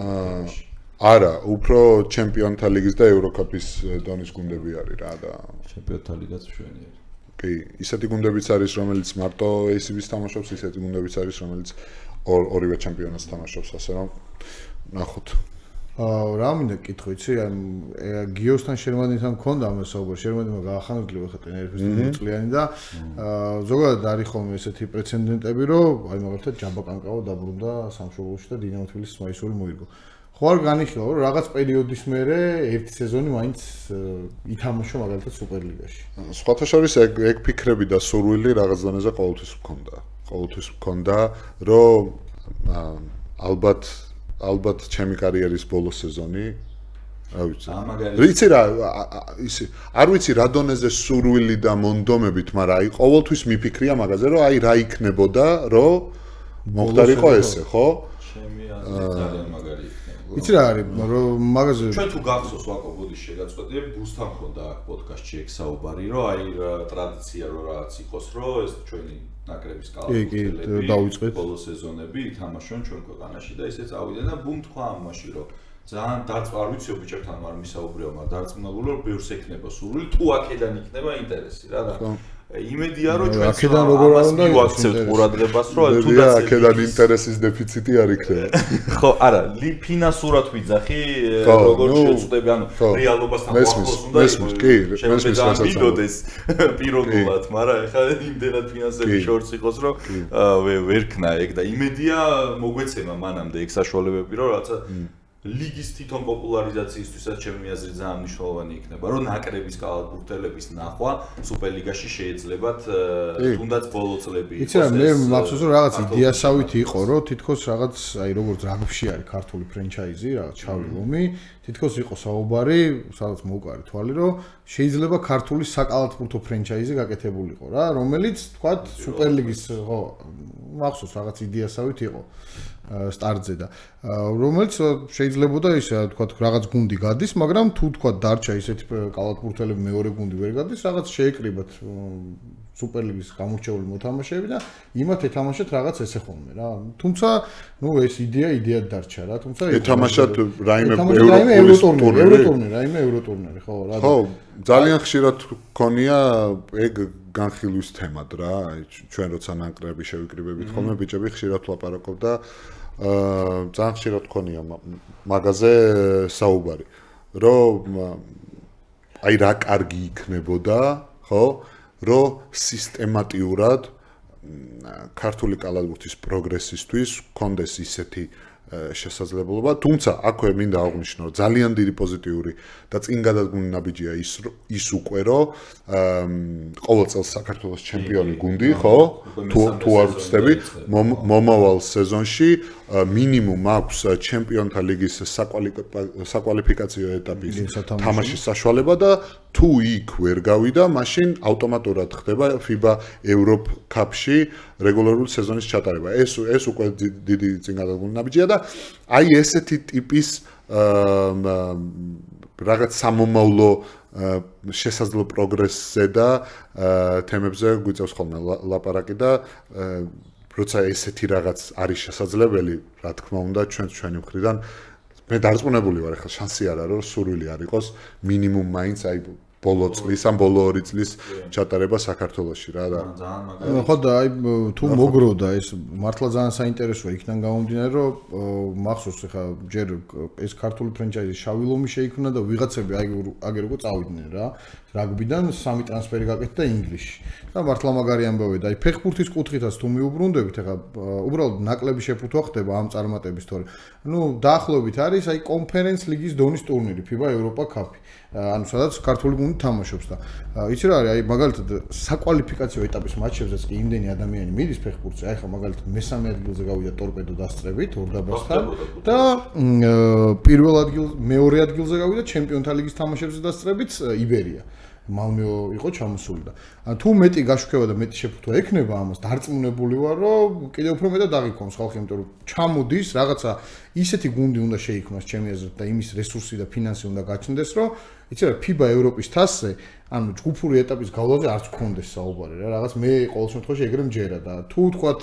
არა, უფრო ჩემპიონთა ლიგის და ევროკაპის დონის გუნდები არის რა და ჩემპიონთა ლიგაც მშვენიერი. კი, ისეთი გუნდებიც არის, რომელიც მარტო ACB-ს თამაშობს, ისეთი გუნდებიც არის, რომელიც ორივე ჩემპიონატს თამაშობს, ასე რომ ნახოთ. რა მინდა კითხო, იცი, გიოსთან შერმანიდან მქონდა ამას საუბარი, შერმანიდმა გაახანძლია ხა ტენერიფის წლიანი და ზოგადად არის ხოლმე ესეთი პრეცედენტები, რომ აი მაგალითად ჯაბა კანკავა დაბრუნდა სამშობლოში და დინამო თბილისის მაისური მოიგო. ხო არ განიხილავ რომ რაღაც პერიოდის მერე ერთი სეზონი მაინც ითამაშო მაგალითად სუპერლიგაში. სხვათა შორის ეგ ფიქრები და სურვილი რაღაც დონეზე ყოველთვის მქონდა. ყოველთვის მქონდა, რომ ალბათ ჩემი კარიერის ბოლო სეზონი რა ვიცი. ვიცი რა ისე არ ვიცი რა დონეზე სურვილი და მონდომებით, მაგრამ აი ყოველთვის მიფიქრია მაგაზე რომ აი რა იქნებოდა, რომ მოხდარიყო ესე, ხო? ჩემი აზრით ძალიან მაგარი იცი რა არის რომ მაგაზე ჩვენ თუ გახსოვს ვაკო ბოდის შეგაწყვეტიებ ბუსთან ხონდა აქ პოდკასტში ეგ საუბარი რომ აი ტრადიცია რომ რაღაც იყოს რომ ეს ჩვენი ნაკრების კალათბურთელები დავიწყეთ ბოლო სეზონები ითამაშონ ჩვენ ქვეყანაში და ისე წავიდნენ და ბუმ თქვა ამაში რომ ძალიან არ ვიცი ბიჭებთან არ მისაუბრეო მაგრამ დარწმუნებული რომ ბევრს ექნება სურვილი თუ აქედან იქნება ინტერესი რა და იმედია რომ ჩვენ აქედან როგორ არ უნდა ვაქცევთ ყურადღებას რომ თუნდაც აქედან ინტერესის დეფიციტი არ იქნება ხო არა ფინანსურად ვიძახი როგორ შეწყვეტები ანუ რეალობასთან მოახლოს უნდა მესმის კი მესმის რასაც პიროვნულად მაგრამ ეხლა იმდენად ფინანსები შორს იყოს რომ ვერ ქნა ეგ და იმედია მოგვეცემა მანამდე ეგ საშუალებები რომ რაცა ლიგის თვითონ პოპულარიზაციისთვისაც ჩემი აზრით ძალიან მნიშვნელოვანი იქნება, რომ ნაკრების კალათბურთელების ნახვა სუპერლიგაში შეიძლებათ თუნდაც ბოლო წლები იყოს. იცი რა, მე მახსოვს რომ რაღაც იდეასავით იყო, რომ თითქოს რაღაც აი როგორც რაგბში არის ქართული ფრენჩაიზი, რაღაც ჩავი ლომი, თითქოს იყო საუბარი, სადაც მოვკარი თვალი, რომ შეიძლება ქართული საკალათბურთო ფრენჩაიზი გაკეთებულიყო რა, რომელიც თქვათ სუპერლიგის ხო მახსოვს რაღაც იდეასავით იყო. სტარტზე და რომელიც შეიძლებოდა ისე თქვა რაღაც გუნდი გადის, მაგრამ თუ თქვა დარჩა ისეთი კალათბურთელები მეორე გუნდი ვერ გადის, რაღაც შეეკრიბათ სუპერლიგის გამორჩეული მოთამაშეები და იმათ ეთამაშათ რაღაც ესე ხოლმე რა. თუმცა, ნუ ეს იდეად დარჩა რა, თუმცა ეთამაშათ რაიმე ევროტურნირი, ხო რა. ხო, ძალიან ხშირად გქონია ეგ განხილვის თემად რა. ჩვენ როცა ნაკრები შევიკრიბებით ხოლმე ბიჭები ხშირად ლაპარაკობდა ძალიან ხშირად გქონია მაგაზე საუბარი რომ აი რა კარგი იქნებოდა ხო რომ სისტემატიურად ქართული კალათბურთის პროგრესისთვის გქონდეს ისეთი შესაძლებლობა, თუმცა აქვე მინდა აღვნიშნო, რომ ძალიან დიდი პოზიტიური და წინ გადადგმული ნაბიჯია ის უკვე, რომ ყოველ წელს საქართველოს ჩემპიონი გუნდი, ხო? თუ არ ვცდები, მომავალ სეზონში მინიმუმ აქვს ჩემპიონთა ლიგის საკვალიფიკაციო ეტაპის თამაშის საშუალება და თუ იქ ვერ გავიდა, მაშინ ავტომატურად ხდება FIBA Europe Cup-ში რეგულარული სეზონის ჩატარება. ეს უკვე დიდი წინგადადგმული ნაბიჯია და აი ესეთი ტიპის რაღაც სამომავლო შესაძლო პროგრესზე და თემებზე გვიწევს ხოლმე ლაპარაკი და როცა ესეთი რაღაც არის შესაძლებელი, რა თქმა უნდა, ჩვენი მხრიდან მე დარწმუნებული ვარ, ახლა შანსი არ არის, რომ სურვილი არ იყოს მინიმუმ მაინც აი ბოლო წლის ან ბოლო 2 წლის ჩატარება საქართველოში რა და ხო და აი თუ მოგროდა ეს მართლა ძალიან საინტერესოა იქიდან გამომდინარე რომ მახსოვს ახლა ჯერ ეს ქართული ფრენჩაიზი შავი ლომი შეიქმნა და ვიღაცები აგერ უკვე წავიდნენ რა რაგბიდან 3 ტრანსფერი გაკეთდა ინგლისში და მართლა მაგარი ამბავია და აი ფეხბურთის კუთხითაც თუ მიუბრუნდებით ახლა უბრალოდ ნაკლები შეფუთვა ხდება ამ წარმატების თორე ნუ დაახლოებით არის აი კონფერენს ლიგის დონის ტურნირი FIBA Europa Cup ანუ სადაც ქართული გუნდი თამაშობს და იცი რა არის აი მაგალითად საკვალიფიკაციო ეტაპის მატჩებზეც კი იმდენი ადამიანი მიდის ფეხბურთზე აი ხა მაგალითად მესამე ადგილზე გავიდა ტორპედო დასწრებით ორდაბასთან და პირველ ადგილზე მეორე ადგილზე გავიდა ჩემპიონთა ლიგის თამაშებზე დასწრებით იბერია მალმეო იყო ჩამოსული და თუ მეტი გაშუქება და მეტი შეფუთვა ექნება ამას დარწმუნებული ვარ რომ კიდევ უფრო მეტად აღიქონს ხალხი იმიტომ რომ ჩამოდის რაღაცა ისეთი გუნდი უნდა შეიქმნას ჩემი აზრით და იმის რესურსი და ფინანსი უნდა გაჩნდეს რომ იცი რა FIBA ევროპის თასზე ანუ ჯგუფური ეტაპის გავლაზე არც გქონდეს საუბარი რა რაღაც მე ყოველ შემთხვევაში ეგრე მჯერა და თუ თქვათ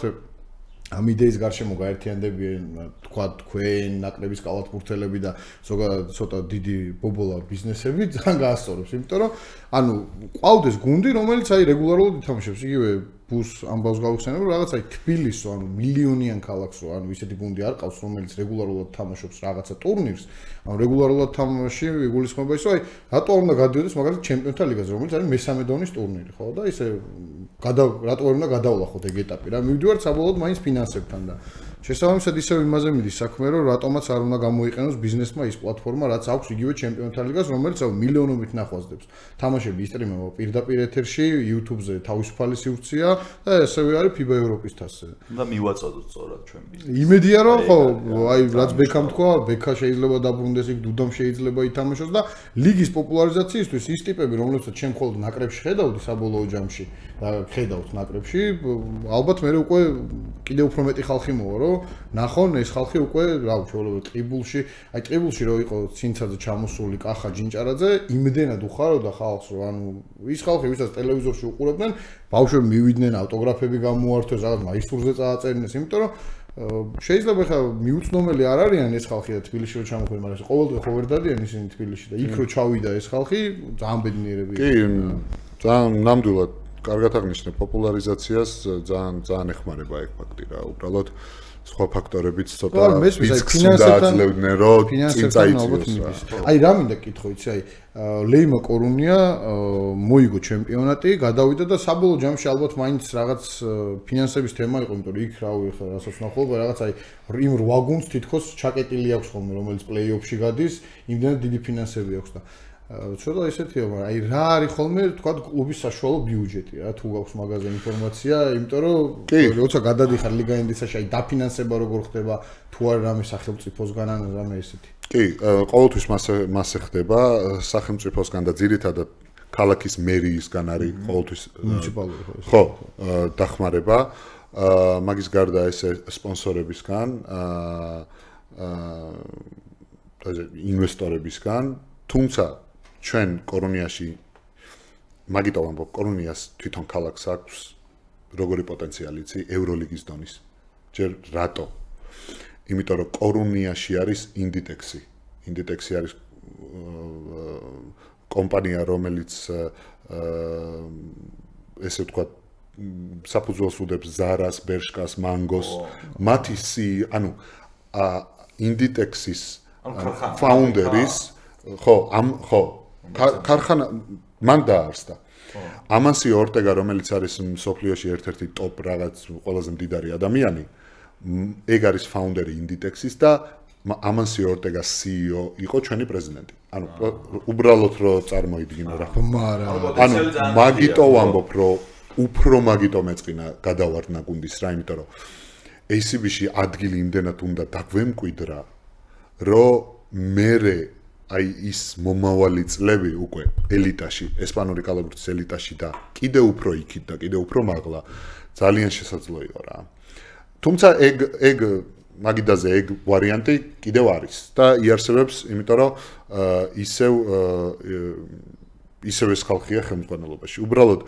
ამ იდეის გარშემო გაერთიანდებიან თქვა თქვენ ნაკრების კალათბურთელები და ზოგადად ცოტა დიდი ბობოლა ბიზნესები ძალიან გაასწორებს იმიტომ რომ ანუ ყავდეს გუნდი რომელიც აი რეგულარულად ითამაშებს იგივე ბუს ამბავს გავიხსენებ რომ რაღაც აი თბილისო ანუ მილიონიან ქალაქსო ანუ ისეთი გუნდი არ ყავს რომელიც რეგულარულად თამაშობს რაღაცა ტურნირს ანუ რეგულარულად თამაში იგულისხმება ისო აი რატო არ უნდა გადიოდეს მაგალითად ჩემპიონთა ლიგაზე რომელიც არის მესამე დონის ტურნირი ხო და ისე რატო არ უნდა გადავლახოთ ეგ ეტაპი რა მივდივართ საბოლოოდ მაინც ფინანსებთან და შესაბამისად ისევ იმაზე მიდის საქმე რომ რატომაც არ უნდა გამოიყენოს ბიზნესმა ის პლატფორმა რაც აქვს იგივე ჩემპიონთა ლიგას რომელიც მილიონობით ნახვაზდებს თამაშები ისტრიმება პირდაპირ ეთერში YouTube-ზე თავისუფალი სივრცეა და ასევე არის FIBA ევროპის თასზე და მივაწოდოთ სწორად ჩვენ ბიზნესს იმედია რომ ხო აი რაც ბექამ თქვა ბექა შეიძლება დაბრუნდეს იქ დუდამ შეიძლება ითამაშოს და ლიგის პოპულარიზაციისთვის ის ტიპები რომლებსაც ჩვენ მხოლოდ ნაკრებში ხედავთ საბოლოო ჯამში და ხედავთ ნაკრებში ალბათ მე უკვე კიდევ უფრო მეტი ხალხი მოვა რომ ნახონ ეს ხალხი უკვე რა ვთქვი ტყიბულში აი ტყიბულში რო იყო ცინცაძე ჩამოსული კახა ჯინჭარაძე იმდენად უხაროდა ხალხს რომ ანუ ის ხალხი ვისაც ტელევიზორში უყურებდნენ ბავშვები მივიდნენ ავტოგრაფები გამოართვეს რაღაც მაისურზე წააწერინეს იმიტომ რომ შეიძლება ხა მიუწნომელი არ არიან ეს ხალხი და თბილისში რო ჩამოხვდნენ მაგრამ ყოველდღე ხო ვერ დადიან ისინი თბილისში და იქ რო ჩავიდა ეს ხალხი ძალიან ბედნიერები კი ძალიან ნამდვილად კარგად აღნიშნე პოპულარიზაციას ძალიან ეხმარება ეგ ფაქტი რა უბრალოდ სხვა ფაქტორებიც ცოტა რისკს დააძლევდნენ რომ წინ წაიწიოს აი რა მინდა კითხო იცი აი ლეიმა კორუნია მოიგო ჩემპიონატი გადავიდა და საბოლოო ჯამში ალბათ მაინც რაღაც ფინანსების თემა იყო იმიტომ რომ იქ რავი ხა რასაც ნახულობა რაღაც აი იმ 8 გუნდს თითქოს ჩაკეტილი აქვს ხოლმე რომელიც პლეი-ოფში გადის იმდენად დიდი ფინანსები აქვს და ცოტა ისეთია, მაგრამ აი რა არის ხოლმე, თქვა კლუბის საშუალო ბიუჯეტი რა, თუ გაქვს მაგაზე ინფორმაცია, იმიტომ რომ როცა გადადიხარ ლიგაენდისაში, აი დაფინანსება როგორ ხდება, თუ არ რამე სახელმწიფოსგან ან რამე ესეთი. კი, ყოველთვის მასე ხდება სახელმწიფოსგან და ძირითადად ქალაქის მერიისგან არის ყოველთვის მუნიციპალური ხო, დახმარება. მაგის გარდა ესე სპონსორებისგან, ინვესტორებისგან, თუმცა ჩვენ კორუნიაში მაგიტო ვამბობ კორუნიას თვითონ ქალაქს აქვს როგორი პოტენციალი იცი ევროლიგის დონის ჯერ რატო იმიტომ რომ კორუნიაში არის ინდიტექსი არის კომპანია რომელიც ესე ვთქვათ საფუძველს უდებს ზარას, ბერშკას, მანგოს მათი ანუ ინდიტექსის ფაუნდერის ხო ქარხანა მან დაარსდა. ამანსი ორტეგა რომელიც არის სოფლიოში ერთ-ერთი ტოპ რაღაც ყველაზე მდიდარი ადამიანი, ეგ არის ფაუნდერი ინდიტექსის და ამანსი ორტეგა CEO იყო ჩვენი პრეზიდენტი. ანუ უბრალოდ რო წარმოიდგინე რა. ანუ მაგიტო ვამბობ რომ უფრო მაგიტო მეწყინა გადავარდნა გუნდის რა, იმიტომ რომ ACB-ში ადგილი იმდენად უნდა დაგვემკვიდრა, რომ მერე აი ის მომავალი წლები უკვე ელიტაში, ესპანური კალათბურთის ელიტაში და კიდევ უფრო იქით და კიდევ უფრო მაღლა ძალიან შესაძლო იყო რა. თუმცა ეგ მაგიდაზე ეგ ვარიანტი კიდევ არის და იარსებებს, იმიტომ რომ ისევ ეს ხალხია ხელმძღვანელობაში. უბრალოდ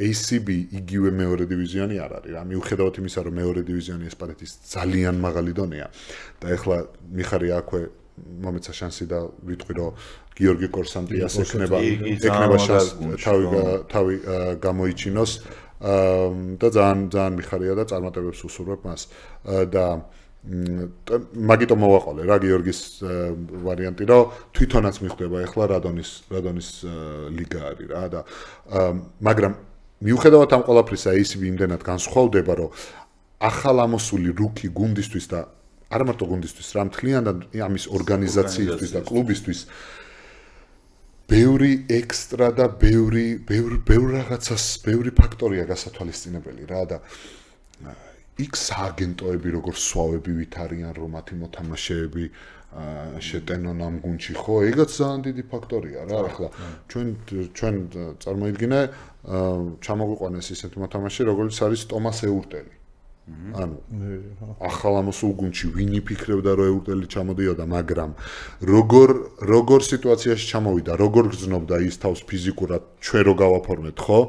ACB იგივე მეორე დივიზიონი არ არის რა. მიუხედავად იმისა, რომ მეორე დივიზიონი ესპანეთის ძალიან მაღალი დონეა და ეხლა მიხარია აქვე მომეცა შანსი და ვიტყვი რომ გიორგი კორსანტიას ექნება თავი გამოიჩინოს და ძალიან მიხარია და წარმატებებს უსურვებ მას და მაგიტომ მოვაყოლე რა გიორგის ვარიანტი რომ თვითონაც მიხვდება ეხლა რადონის ლიგა არის რა და მაგრამ მიუხედავად ამ ყველაფრისა ACB იმდენად განსხვავდება რომ ახალ ამოსული რუკი გუნდისთვის და არ მარტო გუნდისთვის რა მთლიანად ამის ორგანიზაციისთვის და კლუბისთვის ბევრი ექსტრა და ბევრი რაღაცას ბევრი ფაქტორია გასათვალისწინებელი რა და იქ სააგენტოები როგორ სვავებივით არიან რომ მათი მოთამაშეები შეტენონ ამ გუნდში ხო ეგაც ძალიან დიდი ფაქტორია რა ახლა ჩვენ წარმოიდგინე ჩამოგვიყვანეს ისეთი მოთამაშე როგორც არის ტომას ეურტელი ანუ ახალ ამოსულ გუნდში ვინ იფიქრებდა რომ ეურტელი ჩამოდიოდა მაგრამ როგორ სიტუაციაში ჩამოვიდა როგორ გრძნობდა ის თავს ფიზიკურად ჩვენ რო გავაფორმეთ ხო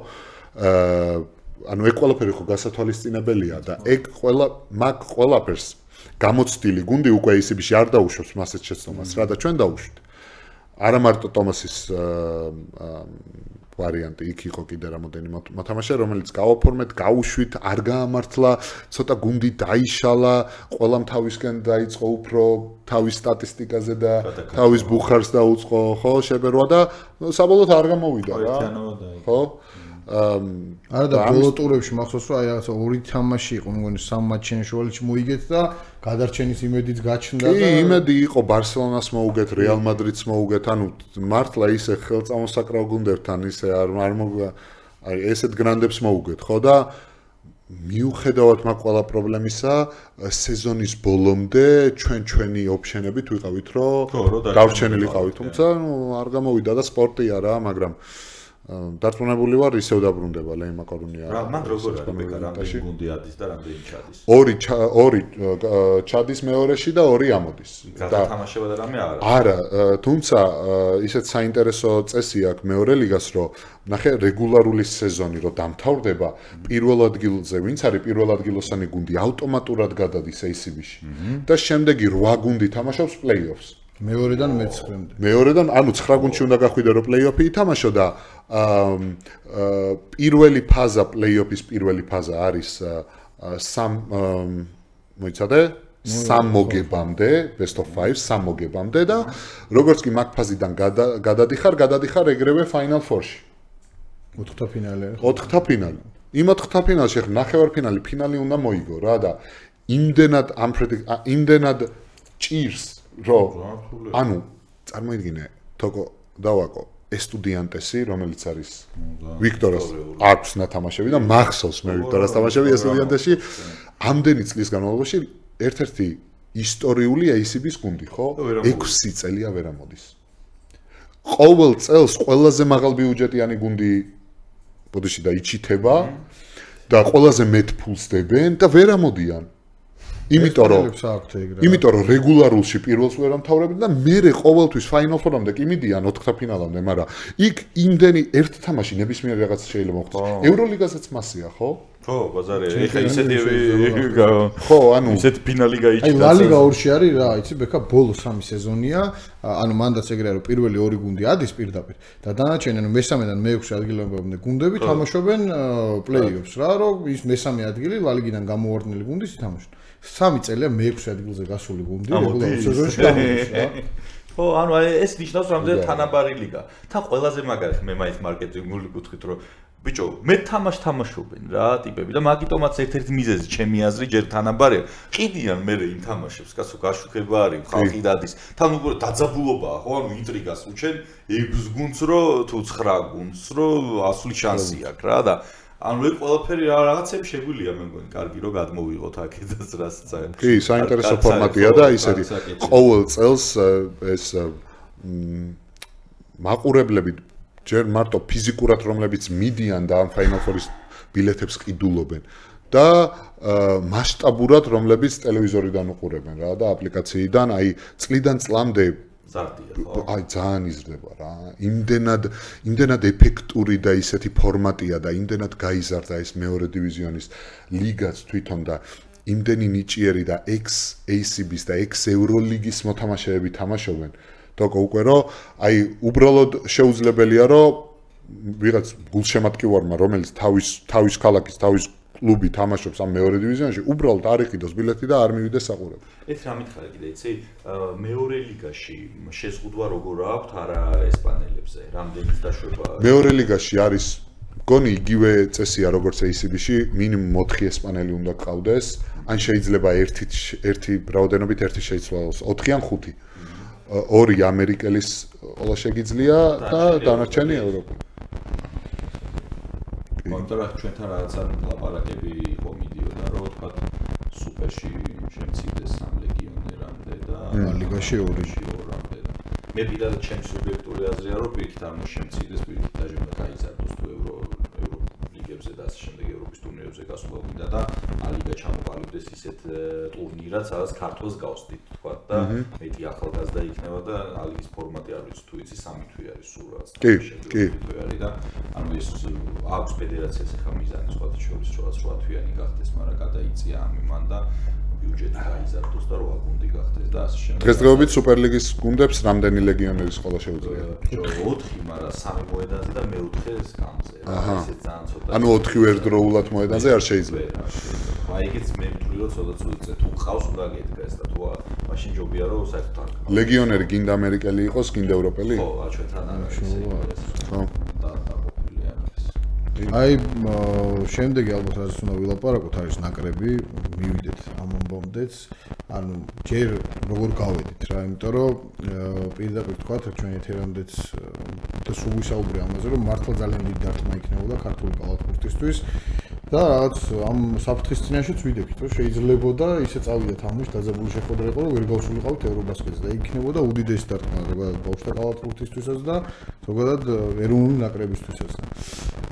ანუ ეგ ყველაფერი ხო გასათვალისწინებელია და ეგ ყველაფერს გამოცდილი გუნდი უკვე ACB-ში არ დაუშვებს მასეთ შეცდომას რა და ჩვენ დაუშვით არა მარტო ტომასის ვარიანტი იქ იყო კიდე რამოდენი მოთამაშე რომელიც გავაფორმეთ გაუშვით არ გაამართლა ცოტა გუნდი დაიშალა ყველამ თავისკენ დაიწყო უფრო თავის სტატისტიკაზე და თავის ბუხარს დაუწყო ხო შებერვა და საბოლოოდ არ გამოვიდა რა ხო არა და ბოლო ტურებში მახსოვს რომ აი რაღაცა ორი თამაში იყო მგონი სამ მატჩში შუალედში მოიგეთ და გადარჩენის იმედიც გაჩნდა და კი იმედი იყო ბარსელონას მოუგეთ რეალ მადრიდს მოუგეთ ანუ მართლა ისე ხელწამოსაკრავ გუნდებთან ისე არ აი ესეთ გრანდებს მოუგეთ ხო და მიუხედავად მაგ ყველა პრობლემისა სეზონის ბოლომდე ჩვენი ოფშენებით ვიყავით რომ გავრჩენილიყავით თუმცა არ გამოვიდა და სპორტია რა მაგრამ დარწმუნებული ვარ ისევ დაბრუნდება ლეიმა კორუნია რა მან როგორ არის ბეკა რამდენი გუნდი ადის და რამდენი ჩადის ორი ჩადის მეორეში და ორი ამოდის და თამაშება და რამე არა თუმცა ისეთ საინტერესო წესი აქვს მეორე ლიგას რომ ნახე რეგულარული სეზონი რომ დამთავრდება პირველ ადგილზე ვინც არის პირველ ადგილოსანი გუნდი ავტომატურად გადადის ACB-ში და შემდეგი 8 გუნდი თამაშობს პლეი-ოფს მეორედან მე-9-მდე. მეორედან, ანუ 9 გუნდში უნდა გახვიდე რომ პლეი-ოფი ითამაშო და პირველი ფაზა პლეი-ოფის პირველი ფაზა არის მოიცადე? 3 მოგებამდე, best of 5, 3 მოგებამდე და როგორც კი მაგ ფაზიდან გადადიხარ ეგრევე final four-ში. 4-თა ფინალი. 4-თა ფინალი. იმ 4-თა ფინალში ნახევარფინალი, ფინალი უნდა მოიგო რა და იმდენად ჭირს რომ ანუ წარმოიდგინე თოკო დავაკო ესტუდიანტესი რომელიც არის ვიქტორას აქვს ნათამაშები და მახსოვს მე ვიქტორას თამაშები ესტუდიანტეში ამდენი წლის განმავლობაში ერთ-ერთი ისტორიული ACB-ის გუნდი ხო 6 წელია ვერ ამოდის ყოველ წელს ყველაზე მაღალ ბიუჯეტიანი გუნდი ბოდიში და იჩითება და ყველაზე მეტ ფულს დებენ და ვერ ამოდიან იმიტომ რომ რეგულარულში პირველს ვერ ამთავრებენ და მერე ყოველთვის final four-მდე კი მიდიან 4-თა ფინალამდე, მაგრამ იქ იმდენი ერთ თამაში ნებისმიერ რაღაც შეიძლება მოხდეს. ევროლიგაზეც მასია, ხო? ხო, ბაზარი. ეხა ისეთი ხო, ანუ ისეთი ფინალი გაიჭირა. აი ლა ლიგა 2-ში არის რა, იცი, ბექა ბოლო 3 სეზონია, ანუ მანდაც ეგრეა რომ პირველი 2 გუნდი ადის პირდაპირ და დანარჩენი ანუ მესამედან მე-6 ადგილამდე გუნდები თამაშობენ პლეი-ოფს რა, რომ ის მესამე ადგილი ლა ლიგიდან გამოვარდნილი გუნდის ითამაშონ. 3 წელია მე-6 ადგილზე გასული გუნდი რეგულარულ სეზონში გამოდის რა. ხო, ანუ ეს ნიშნავს რამდენი თანაბარი ლიგა. თან ყველაზე მაგარი მე მაინც მარკეტინგული კუთხით რომ ბიჭო, მე თამაშობენ რა ტიპები და მაგიტომაც ერთ-ერთი მიზეზი ჩემი აზრი ჯერ თანაბარია. ყიდიან მე იმ თამაშებს, კაცო, გაშუქება არის, ხალხი დადის. თან უკვე დაძაბულობაა, ხო, ანუ ინტრიგას უჩენ 6 გუნდს რო თუ 9 გუნდს რო ასული შანსი აქვს რა და ანუ ეგ ყველაფერი რაღაცები შეგვიძლია მე მგონი, კარგი რომ გადმოვიღოთ აქედაც რასაც აი. კი, საინტერესო ფორმატია და ისეთი ყოველ წელს ეს მაყურებლები ჯერ მარტო ფიზიკურად რომლებიც მიდიან და ამ Final Four-ის ბილეთებს ყიდულობენ და მასშტაბურად რომლებიც ტელევიზორიდან უყურებენ რა და აპლიკაციიდან აი წლიდან წლამდე ზარდია ხო? აი ძალიან იზრდება რა. იმდენად ეფექტური და ისეთი ფორმატია და იმდენად გაიზარდა ეს მეორე დივიზიონის ლიგაც თვითონ და იმდენი ნიჭიერი და ex-ACB-ის და ex-ევროლიგის მოთამაშეები თამაშობენ. თქო უკვე რომ აი უბრალოდ შეუძლებელია რომ ვიღაც გულშემატკივარმა რომელიც თავის ქალაქის თავის კლუბი თამაშობს ამ მეორე დივიზიონში უბრალოდ არ იყიდოს ბილეთი და არ მივიდეს საყურებლად. ეს რა მითხარი კიდე იცი მეორე ლიგაში შეზღუდვა როგორ აქვს არა ესპანელებზე რამდენი დაშვება მეორე ლიგაში არის მგონი იგივე წესია როგორც ACB-ში მინიმუმ 4 ესპანელი უნდა გყავდეს ან შეიძლება ერთი რაოდენობით ერთი შეიცვალოს 4 ან 5 ორი ამერიკელის ყოლა შეგიძლია და დანარჩენი ევროპული. კონტრა ჩვენთან რაღაცა ლაპარაკები იყო მიდიოდა რომ თქვა სუპერში შემცირდეს 3 ლეგიონერამდე და ლიგაში 2-ში მე პირადად ჩემს სუბიექტური აზრია რომ პირიქით არ შემცირდეს პირიქით დაჟე გაიზარდოს თუ ევრო ლიგებზე და ასე შემდეგ ევროპის ტურნირებზე გასვლა მინდა და ალიგა ჩამოყალიბდეს ისეთ ტურნირად სადაც ქართულს გავსდით თქვა და მეტი ახალგაზრდა იქნება და ალიგის ფორმატი არ ვიცი თუ იცი 3 თვე არის სულ რაც კი არის და ანუ ეს აქვს ფედერაციას ახლა მიზანი სხვა შორის 8 თვიანი გახდეს მაგრამ გადაიწია ამ იმან და ბიუჯეტი გაიზარდოს და 8 გუნდი გახდეს და ასე შემდეგ. დღესდღეობით სუპერლიგის გუნდებს რამდენი ლეგიონერის ყოლა შეუძლია? 4, მაგრამ 3 მოედანზე და მე-4-ს გამზე. ესე ძალიან ცოტა. ანუ 4 ერთდროულად მოედანზე არ შეიძლება. აი ეგეც მე ვთვლი რომ ცოტა წუთზე თუ ყავს უნდა გედგეს და თუ მაშინ ჯობია რომ საერთოდ არ. ლეგიონერი გინდა ამერიკელი იყოს, გინდა ევროპელი? ხო, ჩვენთან არის. ხო. აი შემდეგი ალბათ რაც უნდა ვილაპარაკოთ არის ნაკრები მივიდეთ ამ ამბამდეც ანუ ჯერ როგორ გავედით რა იმიტომ რომ პირდაპირ თქვათ ჩვენ ეთერამდეც და სულ ვისაუბრე ამაზე რომ მართლა ძალიან დიდი დარტყმა იქნებოდა ქართული კალათბურთისთვის და რაღაც ამ საფრთხის წინაშეც ვიდექით რომ შეიძლებოდა ისე წავიდეთ ამის დაძაბული შეხვედრა იყო რომ ვერ გავსულიყავთ ევრობასკეტზე და იქნებოდა უდიდესი დარტყმა ზოგადად ბავშვთა კალათბურთისთვისაც და ზოგადად ეროვნული ნაკრებისთვისაც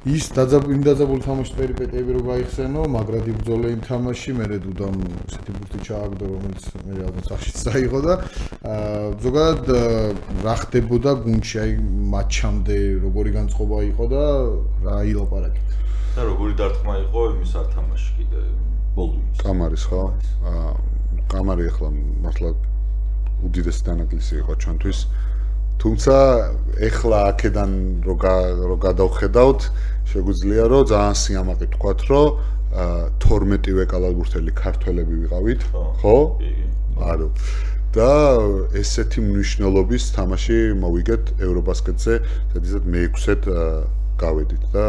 ის იმ დაძაბული თამაშის პერიპეტიები რო გაიხსენო, მაგრადი ბრძოლა იმ თამაში, მერე დუდამ ესეთი ბურთი ჩააგდო, რომელიც მე ალბათ სახშიც დაიღო და ზოგადად რა ხდებოდა გუნდში, აი მატჩამდე როგორი განწყობა იყო და რა ილაპარაკეთ. და როგორი დარტყმა იყო იმის არ თამაში კიდე ბოლდუინის. კამარის ხო? კამარი ახლა მართლა უდიდესი დანაკლისი იყო ჩვენთვის. თუმცა ეხლა აქედან რო გადავხედავთ შეგვიძლია რომ ძალიან სიამაყე თქვათ რომ 12-ვე კალათბურთელი ქართველები ვიყავით ხო? არა და ესეთი მნიშვნელობის თამაში მოვიგეთ ევრობასკეტზე სადაც მე-6-ად გავედით და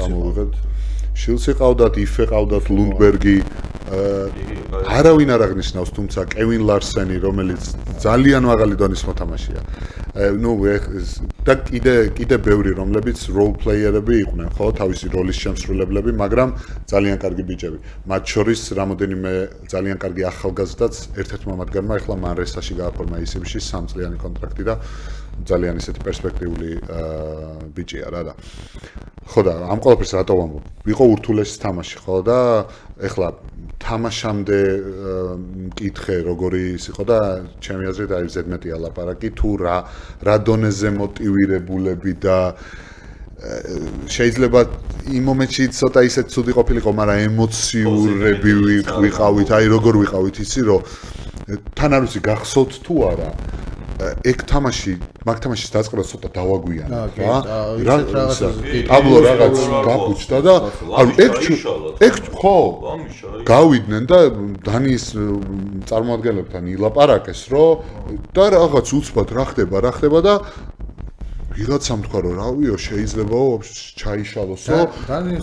წამოვიღეთ შილსი ყავდათ, იფე ყავდათ, ლუნდბერგი არავინ არ აღნიშნავს, თუმცა კევინ ლარსენი, რომელიც ძალიან მაღალი დონის მოთამაშეა. ნუ და კიდე ბევრი რომლებიც როლ პლეიერები იყვნენ, ხო, თავისი როლის შემსრულებლები, მაგრამ ძალიან კარგი ბიჭები. მათ შორის რამოდენიმე ძალიან კარგი ახალგაზრდაც ერთ-ერთმა მათგანმა ახლა მანრესაში გააფორმა ACB-ში 3 წლიანი კონტრაქტი და ძალიან ისეთი პერსპექტიული ბიჭია რა და ხო და ამ ყველაფერს რატო ვამბობ? იყო ურთულესი თამაში ხო და ეხლა თამაშამდე მკითხე როგორი ის იყო და ჩემი აზრით აი ზედმეტია ლაპარაკი თუ რა დონეზე მოტივირებულები და შეიძლება იმ მომენტში ცოტა ისეთ ცუდი ყოფილიყო, მაგრამ ემოციურები ვიყავით, აი როგორ ვიყავით იცი რომ თან არ ვიცი გახსოვთ თუ არა ეგ მაგ თამაშის დაწყება ცოტა დავაგვიანა რა ტაბლო რაღაც გაფუჭდა და ანუ ეგ ხო გავიდნენ და დანიის წარმომადგენლებთან ილაპარაკეს რომ და რაღაც უცბად რა ხდება და ვიღაცამ თქვა რომ რავიო შეიძლება ჩაიშალოსო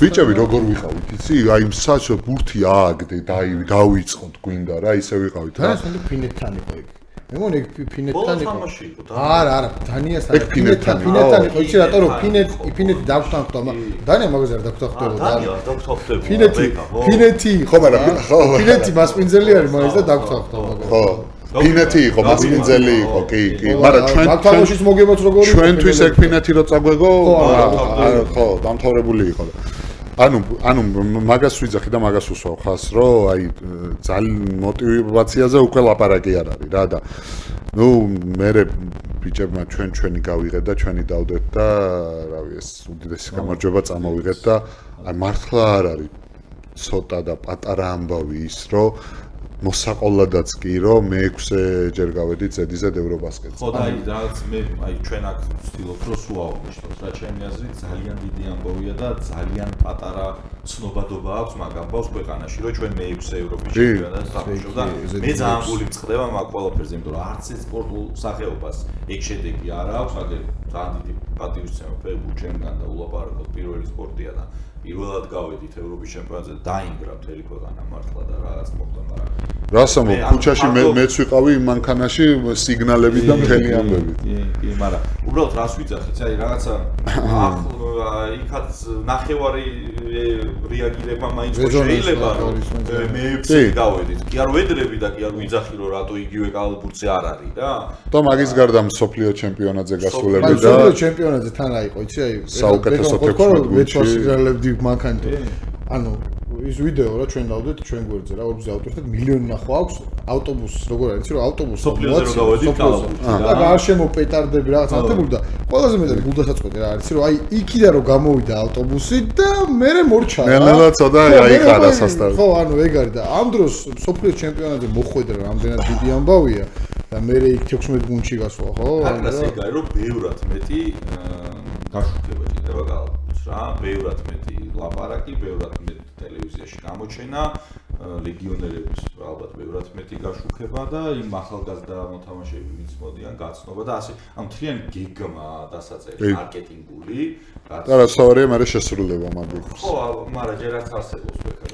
ბიჭები როგორ ვიყავით იცი აი საჩო ბურთი ააგდე დავიწყოთ გვინდა რა ისე ვიყავით რა და ფინეთთან იყო ეგ მე მგონი ეგ ფინეთთან იყო. იყო. არა, დანიასთან. ფინეთთან იყო, იცი რატო რომ ფინეთი დაგვთანხმდა, დანია მაგაზე არ დაგვთანხმდებოდა. დანია დაგვთანხმდებოდა. ფინეთი იყო. ხო, მაგრამ ხო. ფინეთი მასპინძელი არის მაგას და დაგვთანხმდა მაგას. ხო. ფინეთი იყო, მასპინძელი იყო, კი. მაგრამ თამაშის მოგებაც როგორი იყო? ჩვენთვის ეგ ფინეთი რო წაგვეგო, ხო, დამთავრებული იყო. ანუ მაგას ვიძახი და მაგას უსვავ ხას, რომ აი ძალიან мотивациაზე უკვე ლაპარაკი არ არის რა და ნუ მე ბიჭებმა ჩვენი გავიღეთ და ჩვენი დავდეთ და რავი ეს უდიდესი გამარჯვება წამოვიღეთ და აი მართლა არ არის ცოტა და პატარა ამბავი ის რომ მოსაყოლადაც კი რომ მე-6 ჯერ გავედით ზედიზედ ევრობასკეტზე. ხო და აი რაღაც მე აი ჩვენ აქ ვცდილობთ რომ სულ აღვნიშნოთ რა ჩემი აზრით ძალიან დიდი ამბავია და ძალიან პატარა ცნობადობა აქვს მაგ ამბავს ქვეყანაში რომ ჩვენ მე-6 ევროპის ჩემპიონატს დავშოვ და მე ძალიან გული მწყდება მაგ ყველაფერზე იმიტომ რომ არც ეს სპორტულ სახეობას ეგ შედეგი არ აქვს აგერ ძალიან დიდი პატივისცემა ფეხბურთი ჩემგან და ულაპარაკოთ პირველი სპორტია და პირველად გავედით ევროპის ჩემპიონატზე და დაინგრა მთელი ქვეყანა მართლა და რაღაც მოხდა მაგრამ რასამო ქუჩაში მეც ვიყავი მანქანაში სიგნალები და მთელი ამბები. კი, მაგრამ უბრალოდ რას ვიძახით, აი რაღაცა იქაც ნახევარი რეაგირება მაინც შეიძლება რომ მე-6 გავედით. კი არ ვედრები და კი არ ვიძახი რომ რატო იგივე კალბურცი არ არის რა. და მაგის გარდა მსოფლიო ჩემპიონატზე გასულები და მსოფლიო ჩემპიონატზე თან აიყო, იცი აი საუკეთესო 16 გუნდში მანქანით. ანუ ის ვიდეო რა ჩვენ დავდეთ ჩვენ გვერდზე რა 40 ავტობუსით მილიონი ნახვა აქვს ავტობუსს როგორ არის რომ ავტობუსს სოფლიოზე რო გავედით და გარშემო პეტარდები რაღაც ანთებული და ყველაზე მეტად გულდასაწყვეტი რა არის რომ აი იქიდან რო გამოვიდა ავტობუსი და მე მორჩა რა ნელა ცოტა აიყარა სასტავი ხო ანუ ეგ არის და ამ დროს სოფლიოს ჩემპიონატზე მოხვედრა რამდენად დიდი ამბავია და მე იქ 16 გუნდში გასვლა ხო აკრას ეგ არის რომ ბევრად მეტი გაშუქება იქნება გალბურს რა ბევრად მეტი ლაპარაკი ბევრად მეტი ტელევიზიაში გამოჩენა ლეგიონერების ალბათ ბევრად მეტი გაშუქება და იმ ახალგაზრდა მოთამაშეები ვინც მოდიან გაცნობა და ასე ამ თლიანი გეგმა დასაწერი მარკეტინგული და რასაორია მე შესრულება მაგის ხო მაგრამ ჯერაც არსებობს ვექა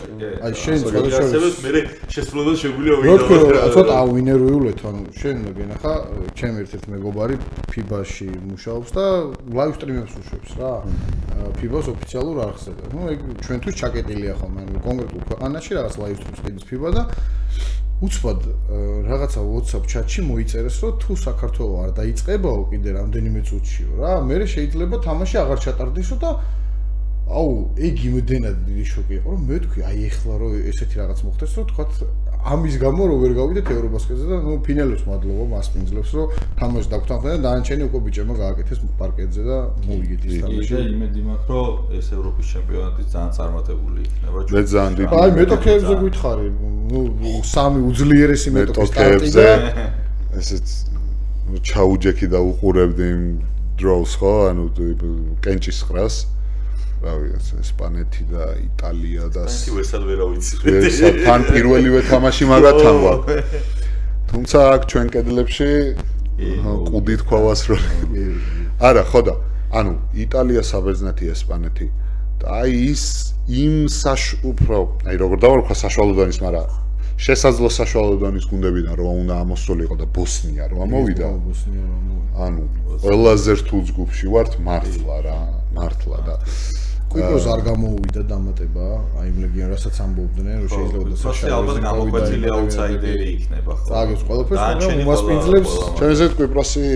აი შენ შესრულებას მე შესრულებას შეგვიძლია ვიდეო რო ცოტა ავინერუიულეთ ანუ შენ მეგენახა ჩემ ერთ-ერთ მეგობარი ფიბაში მუშაობს და ლაივ სტრიმებს უშვებს რა ფიბას ოფიციალურ არხზე და ნუ ეგ ჩვენთვის ჩაკეტილია ხოლმე ანუ კონკრეტულ ქვეყანაში რაღაც ლაივ სტრიმს ყიდის ფიბა და უცბად რაღაცა WhatsApp chat-ში მოიწერეს რომ თუ საქართველოს არ დაიწყებაო კიდე რამდენიმე წუთშიო რა მე შეიძლება თამაში აღარ ჩატარდისო და აუ ეგ იმდენად დიდი შოკი იყო რომ მე თქვი აი ეხლა რომ ესეთი რაღაც მოხდეს რომ თქვა ამის გამო რომ ვერ გავიდეთ ევრობასკეტზე და ნუ ფინალებს მადლობა მასპინძლებს რომ თამაში დაგვთანხმდა და დანარჩენი უკვე ბიჭებმა გააკეთეს პარკეტზე და მოვიგეთ ის თამაში. და იმედი მაქვს რომ ეს ევროპის ჩემპიონატი ძალიან წარმატებული იქნება ჩვენ. მე ძალიან დიდი. აი მეტოქეებზე გითხარი. ნუ სამი უძლიერესი მეტოქის სტარტი და ესეც ჩაუჯექი და უყურებდი იმ დროუს ხო ანუ კენჭის ყრას რავი ესპანეთი და იტალია და ესეთი ვერსად ვერ ავიცი. თან პირველივე თამაში მაგათან ვარ. თუმცა აქ ჩვენ კედლებში ყუდი თქვას რომ არა ხო და ანუ იტალია საბერძნეთი ესპანეთი და აი ის იმ უფრო აი როგორ დავარქვა საშუალო დონის მაგრამ შესაძლო საშუალო დონის გუნდებიდან რომ უნდა ამოსულიყო და ბოსნია რომ ამოვიდა ანუ ყველაზე რთულ ჯგუფში ვართ მართლა რა მართლა და კვიპროს არ გამოუვიდა დამატება აი იმ ლეგიონ რასაც ამბობდნენ რომ შეიძლება და საშუალო ალბათ გამოკვეთილი აუთსაიდერი იქნება ხო წაგებს ყველაფერს მაგრამ უმასპინძლებს ჩვენზე კვიპროსი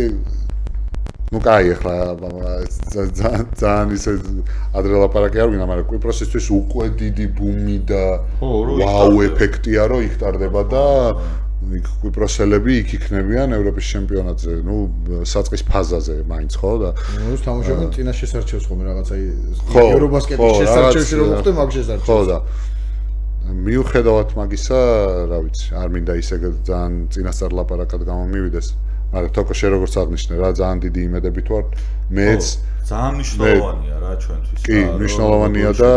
ну кай ახლა ძალიან ისე ადრე ლაპარაკი არ ვინა მაგრამ კვიპროსისთვის უკვე დიდი ბუმი და ვაუ ეფექტია რომ იქ ტარდება და იქ კვიპროსელები იქ იქნებიან ევროპის ჩემპიონატზე ну საწყის ფაზაზე მაინც ხო და ну თამაშობენ წინა შესარჩევს ხოლმე რაღაცა ევრობასკეტის შესარჩევში რომ მოხდე მაგ შესარჩევს ხო და მიუხედავად მაგისა რა ვიცი არ მინდა ისე ძალიან წინასწარ ლაპარაკად გამომივიდეს მაგრამ თქო შე როგორც აღნიშნე რა ძალიან დიდი იმედებით ვარ მეც ძალიან მნიშვნელოვანია რა ჩვენთვის კი მნიშვნელოვანია და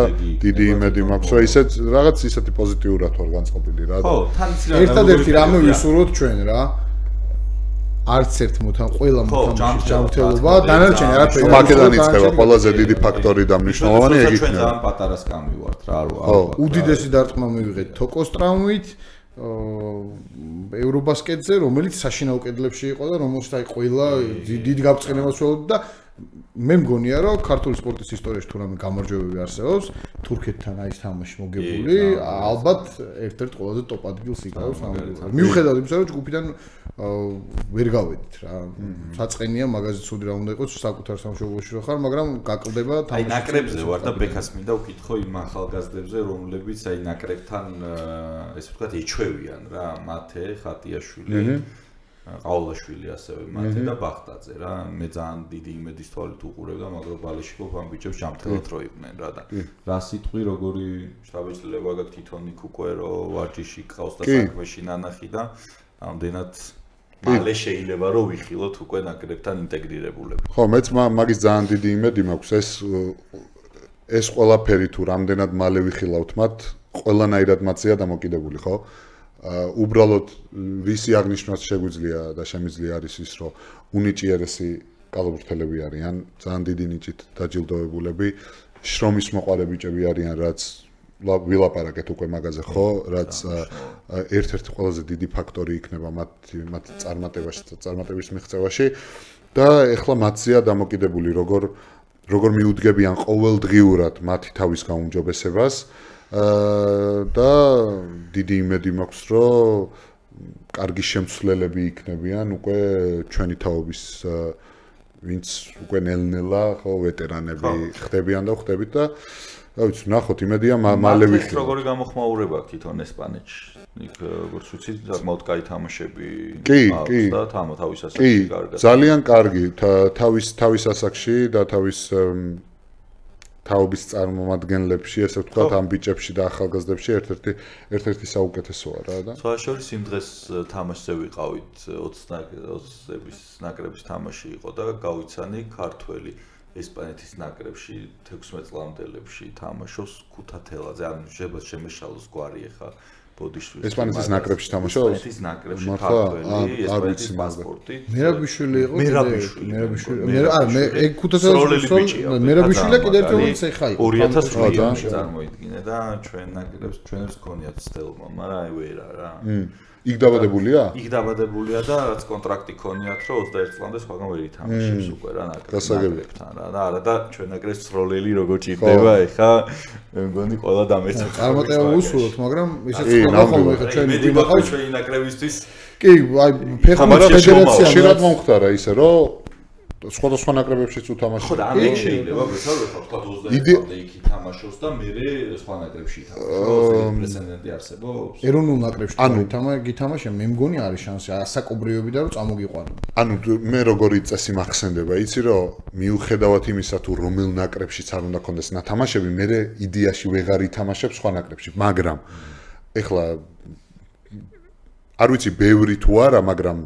დიდი იმედი მაქვს რომ ისეთ რაღაც ისეთი პოზიტიურად ვარ განწყობილი რა ხო თან ერთადერთი რამე ვისურვოთ ჩვენ რა არც ერთ ყველა მოთამაშის ჯანმრთელობა დანარჩენი არაფერი მაგედან იწყება ყველაზე დიდი ფაქტორი და მნიშვნელოვანი ეგ იქნება ჩვენ ძალიან პატარა სკამი ვართ რა ხო უდიდესი დარტყმა მივიღეთ თოკოს ტრამვით ევრობასკეტზე, რომელიც საშინაო კედლებში იყო და რომელსაც ყველა დიდ გაბწყინებას ველოდი და მე მგონია რომ ქართული სპორტის ისტორიაში თუ რამე გამარჯვებები არსებობს, თურქეთთან აი ეს თამაში მოგებული, ალბათ ერთ-ერთ ყველაზე ტოპ ადგილს იკავებს ნამდვილად. მიუხედავად იმისა, რომ ჯგუფიდან ვერ გავედით რა. საწყენია მაგაზე ცუდი რა უნდა იყოს საკუთარ სამშობლოში რო ხარ, მაგრამ გაკლდება თამაში. აი ნაკრებზე ვარ და ბექას მინდა ვკითხო იმ ახალგაზრდებზე, რომლებიც აი ნაკრებთან ესე ვთქვათ ეჩვევიან რა, მათე ხატიაშვილი ყავლაშვილი ასევე მათე და ბახტაძე რა მე ძალიან დიდი იმედის თვალით უყურებდა მაგრამ ბალეშიკოვ ამ ბიჭებს ჯამთელად რო იყვნენ რა და რა სიტყვი როგორი შტაბეჭდილება გაქვს თვითონ იქ უკვე რომ ვარჯიში ყავს და საქმეში ნანახი და ამდენად მალე შეიძლება რომ ვიხილოთ უკვე ნაკრებთან ინტეგრირებულები ხო მეც მაგის ძალიან დიდი იმედი მაქვს ეს ყველაფერი თუ რამდენად მალე ვიხილავთ მათ ყველანაირად მათზეა დამოკიდებული ხო უბრალოდ რისი აღნიშვნაც შეგვიძლია და შემიძლია არის ის რომ უნიჭიერესი კალათბურთელები არიან ძალიან დიდი ნიჭით დაჯილდოებულები შრომის მოყარე ბიჭები არიან რაც ვილაპარაკეთ უკვე მაგაზე ხო რაც ერთ-ერთი ყველაზე დიდი ფაქტორი იქნება მათ წარმატების მიღწევაში და ეხლა მათზეა დამოკიდებული როგორ მიუდგებიან ყოველდღიურად მათი თავის გაუმჯობესებას და დიდი იმედი მაქვს რომ კარგი შემცვლელები იქნებიან უკვე ჩვენი თაობის ვინც უკვე ნელ-ნელა ხო ვეტერანები ხდებიან და ხდებით და რა ვიცი ნახოთ იმედია მალე ვიხილავთ როგორი გამოხმაურება აქვს თვითონ ესპანეთში იქ როგორც ვიცი საკმაოდ კაი თამაშები აქვს და თავის ასაკში კარგად ძალიან კარგი თავის ასაკში და თავის თაობის წარმომადგენლებში, ესე ვთქვათ, ამ ბიჭებში და ახალგაზრდებში ერთ-ერთი საუკეთესოა რა და. სხვა შორის იმ დღეს თამაშზე ვიყავით 20-ების ნაკრების თამაში იყო და გავიცანი ქართველი ესპანეთის ნაკრებში 16 წლამდელებში თამაშობს ქუთათელაძე, ანუ შემეშალოს გვარი ახლა ბოდიშვილი. ესპანეთის ნაკრებში თამაშობს? ესპანეთის ნაკრებში ქართველი, ესპანეთის პასპორტი. მერაბიშვილი იყო მერაბიშვილი. მე ეგ ქუთათელაძე მერაბიშვილი კიდე ერთი რომელიც ეხა იყო 2008 წელს წარმოიდგინე და ჩვენებს გქონიათ სტელმა, მაგრამ აი ვერა რა. იქ დაბადებულია? იქ დაბადებულია და რაც კონტრაქტი ქონიათ რომ 21 წლამდე სხვაგან ვერ ითამაშებს უკვე რა ნაკრებთან რა და არა და ჩვენ ნაკრებს სროლელი როგორ ჭირდება ეხა მე მგონი ყველა დამეცე. წარმატება უსურვოთ, მაგრამ ისეც ყველა ხოლმე ეხა ჩვენი გვინახავს ჩვენი ნაკრებისთვის. კი, აი ფეხბურთის ფედერაცია შეიძლება მომხდარა ისე რომ სხვადასხვა ნაკრებებშიც უთამაშია. ხო და ამ ეგ შეიძლება ვეცადოთ თქვა 20 წლამდე იქ ითამაშოს და მერე სხვა ნაკრებში ითამაშოს. პრეცედენტი არსებობს? ეროვნულ ნაკრებში გითამაშა, მე მგონი არის შანსი ასაკობრივები და რომ წამოგიყვანო. ანუ მე როგორი წესი მახსენდება, იცი რომ მიუხედავად იმისა თუ რომელ ნაკრებშიც არ უნდა კონდეს ნათამაშები, მე იდეაში ვეღარ ითამაშებ სხვა ნაკრებში, მაგრამ ეხლა არ ვიცი ბევრი თუ არა, მაგრამ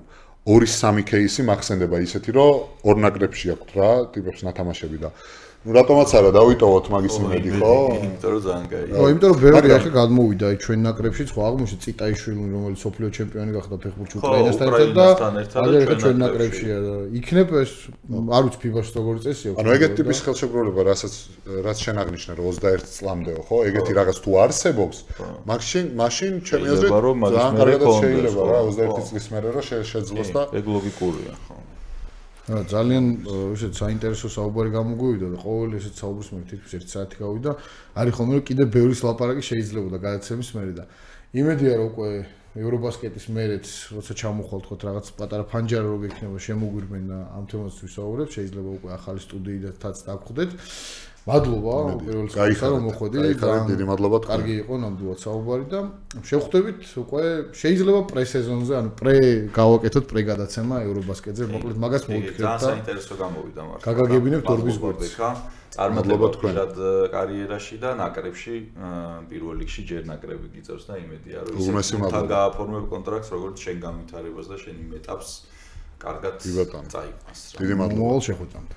2-3 кейსი მახსენდება ისეთი, რომ ორ ნაკრებში აქვს რა, ტიპებს ნათამაშები და ну რატომაც არა დავიტოვოთ მაგის იმედი ხო? იმიტომ რომ ძალიან კაია. ხო, იმიტომ რომ ბევრი ახლა გადმოვიდა აი ჩვენ ნაკრებში, ხო აღმოჩნდა წიტაიშვილი, რომელიც სოფლიო ჩემპიონი გახდა ფეხბურთში უკრაინასთან ერთად და ახლა ჩვენ ნაკრებშია და იქნებ ეს არ ვიცი ფიბაში როგორი წესია. ანუ ეგეთ ტიპის ხელშეკრულება, რაც შენ აღნიშნე რომ 21 წლამდეო, ხო? ეგეთი რაღაც თუ არსებობს, მაშინ ჩემი აზრით ძალიან კარგად შეიძლება რა 21 წლის მერე რომ შეძლოს და ეგ ლოგიკურია, ხო. ძალიან ისეთ საინტერესო საუბარი გამოგვივიდა და ყოველი ესეთ საუბრის მე თითქოს 1 საათი გავიდა. არის ხოლმე რომ კიდე ბევრი ლაპარაკი შეიძლებოდა გადაცემის მერე და იმედია რომ უკვე ევრობასკეტის მერეც როცა ჩამოხვალთ ხო რაღაც პატარა ფანჯარა რო გექნება შემოგვირმენ და ამ თემას ვისაუბრებთ შეიძლება უკვე ახალი სტუდიითაც დაგხვდეთ. მადლობა პირველ რიგში რომ მოხვედით. დიდი მადლობა. კარგი იყო ნამდვილად საუბარი და შევხვდებით უკვე შეიძლება პრე-სეზონზე, ანუ გავაკეთოთ პრე-გადაცემა ევრობასკეტზე. მოკლედ მაგას მოვიფიქრეთ და ძალიან საინტერესო გამოვიდა მართლა. გაგაგებინებთ ორბის გვერდს. წარმატება თქვენად კარიერაში და ნაკრებში პირველ რიგში ჯერ ნაკრები გიწევს და იმედია რომ ისე გააფორმებ კონტრაქტს როგორც შენ გამვითარებას და შენ იმ ეტაპს კარგად წაიყვანს რა. დიდი მადლობა. მოვალ შეხვედრამდე.